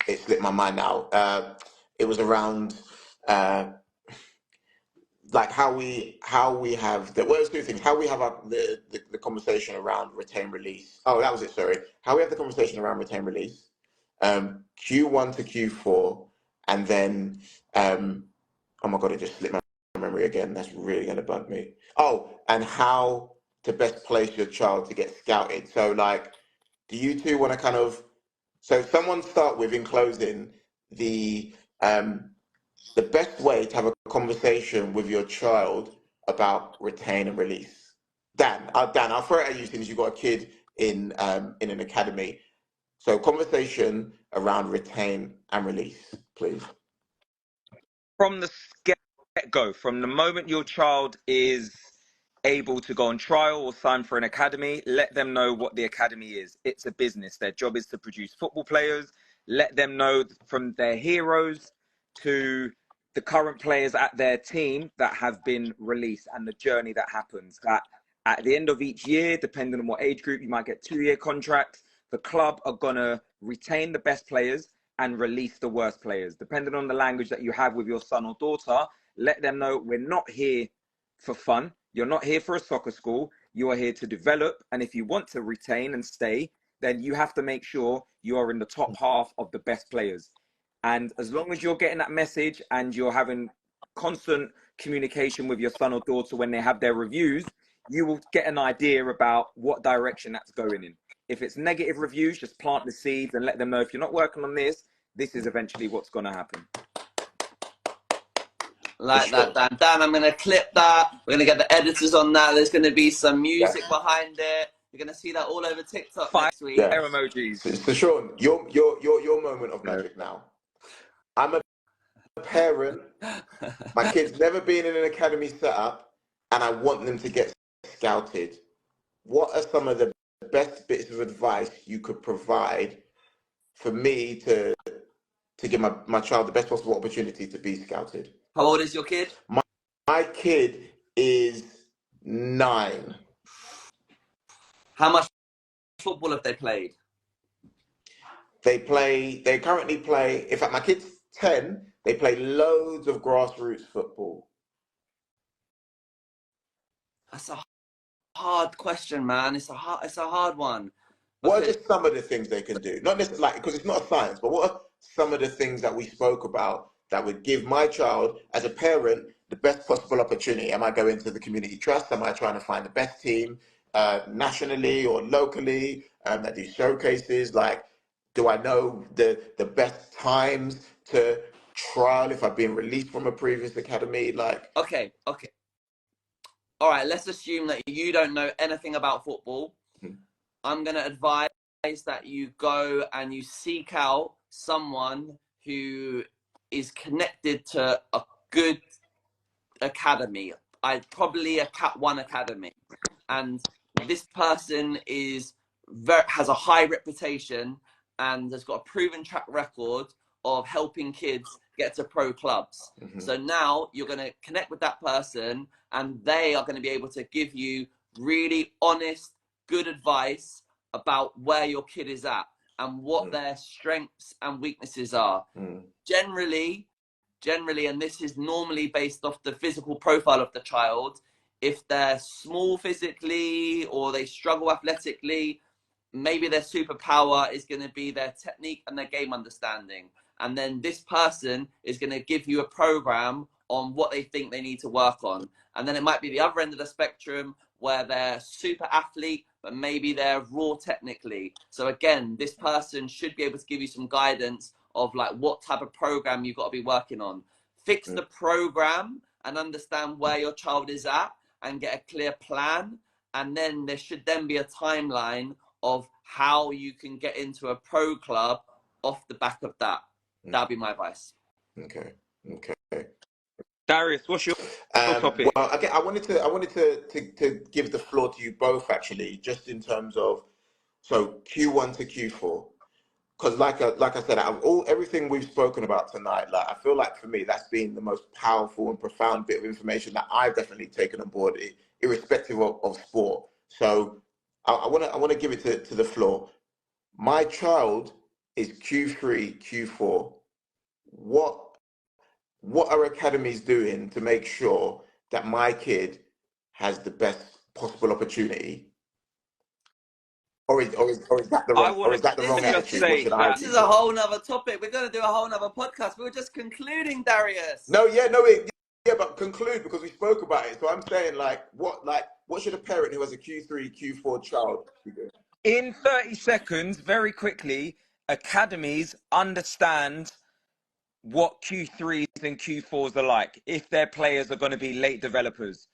it slipped my mind now. It was around like how we have the, well, it's 2 things. How we have the conversation around retain release. Oh, that was it. Sorry. How we have the conversation around retain release. Q1 to Q4, and then oh my god, it just slipped my memory again. That's really going to bug me. Oh, and how to best place your child to get scouted. So, like, do you two want to kind of, so someone start with, in closing, the best way to have a conversation with your child about retain and release? Dan, I'll throw it at you since you've got a kid in an academy. So conversation around retain and release, please. From the get-go, from the moment your child is able to go on trial or sign for an academy, let them know what the academy is. It's a business. Their job is to produce football players. Let them know from their heroes to the current players at their team that have been released, and the journey that happens. That at the end of each year, depending on what age group, you might get 2-year contracts. The club are going to retain the best players and release the worst players. Depending on the language that you have with your son or daughter, let them know we're not here for fun. You're not here for a soccer school. You are here to develop. And if you want to retain and stay, then you have to make sure you are in the top half of the best players. And as long as you're getting that message and you're having constant communication with your son or daughter when they have their reviews, you will get an idea about what direction that's going in. If it's negative reviews, just plant the seeds and let them know if you're not working on this, this is eventually what's going to happen. Like that, Dan. Dan, I'm going to clip that. We're going to get the editors on that. There's going to be some music behind it. You're going to see that all over TikTok next week. Fire emojis. So Sean, your moment of magic now. I'm a parent. My kid's never been in an academy setup, and I want them to get scouted. What are some of the best bits of advice you could provide for me to to give my child the best possible opportunity to be scouted. How old is your kid? My kid is 9. How much football have they played? They currently play, in fact, my kid's 10, they play loads of grassroots football. That's a hard question, man. It's a hard one. What are just some of the things they can do? Not necessarily, like, because it's not a science, but what are some of the things that we spoke about that would give my child, as a parent, the best possible opportunity? Am I going to the community trust? Am I trying to find the best team nationally or locally that do showcases? Like, do I know the best times to trial if I've been released from a previous academy? Like, okay. All right, let's assume that you don't know anything about football. I'm going to advise that you go and you seek out someone who is connected to a good academy. Probably a Cat 1 academy. And this person has a high reputation and has got a proven track record of helping kids get to pro clubs. So now you're going to connect with that person and they are going to be able to give you really honest, good advice about where your kid is at and what their strengths and weaknesses are. Generally, and this is normally based off the physical profile of the child, if they're small physically or they struggle athletically, maybe their superpower is going to be their technique and their game understanding. And then this person is going to give you a program on what they think they need to work on. And then it might be the other end of the spectrum where they're super athlete, but maybe they're raw technically. So again, this person should be able to give you some guidance of like what type of program you've got to be working on. Fix the program and understand where your child is at and get a clear plan. And then there should then be a timeline of how you can get into a pro club off the back of that. That'd be my advice. Okay. Darius, what's your topic? Well, again, I wanted to give the floor to you both, actually, just in terms of Q1 to Q4, because like I said, out of everything we've spoken about tonight, like I feel like for me that's been the most powerful and profound bit of information that I've definitely taken on board, irrespective of sport. So I want to give it to the floor. My child is Q3, Q4. What are academies doing to make sure that my kid has the best possible opportunity? Or is that the wrong attitude? This is a whole nother topic. We're going to do a whole nother podcast. We were just concluding, Darius. But conclude, because we spoke about it. So I'm saying, what should a parent who has a Q3, Q4 child be doing? In 30 seconds, very quickly, academies understand what Q3s and Q4s are like, if their players are going to be late developers.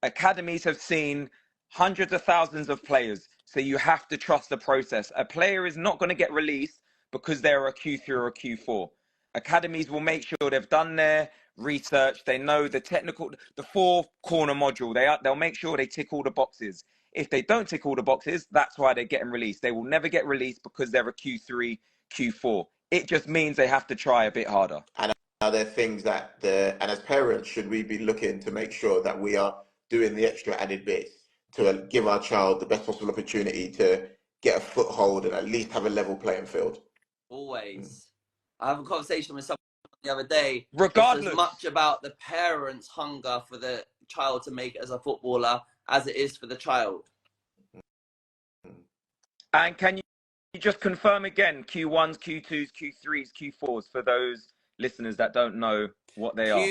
Academies have seen hundreds of thousands of players, so you have to trust the process. A player is not going to get released because they're a Q3 or a Q4. Academies will make sure they've done their research, they know the technical, the 4-corner module, they'll make sure they tick all the boxes. If they don't tick all the boxes, that's why they're getting released. They will never get released because they're a Q3, Q4. It just means they have to try a bit harder. And are there things and as parents, should we be looking to make sure that we are doing the extra added bits to give our child the best possible opportunity to get a foothold and at least have a level playing field? Always. I have a conversation with someone the other day. Regardless. It's as much about the parents' hunger for the child to make it as a footballer as it is for the child. And can you just confirm again, Q1s, Q2s, Q3s, Q4s, for those listeners that don't know what they are?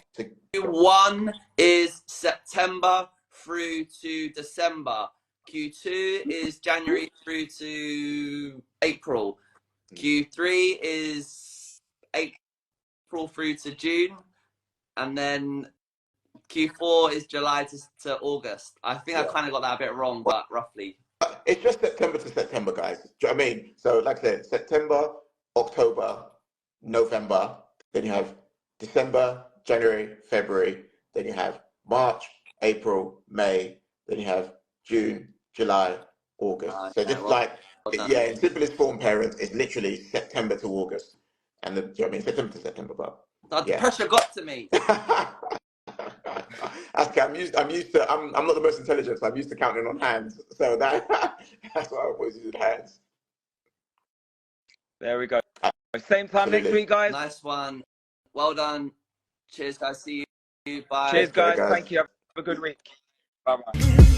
Q1 is September through to December. Q2 is January through to April. Q3 is April through to June. And then Q4 is July to August. I think I kind of got that a bit wrong, but roughly. It's just September to September, guys. Do you know what I mean? So, like I said, September, October, November. Then you have December, January, February. Then you have March, April, May. Then you have June, July, August. So just in simplest form, parents, it's literally September to August. And the, I mean, September to September, but the pressure got to me. Okay, I'm not the most intelligent, so I'm used to counting on hands. So that's why I always use hands. There we go. Same time next week, guys. Nice one. Well done. Cheers, guys. See you. Bye. Cheers, guys. Thank you. Have a good week. Bye-bye.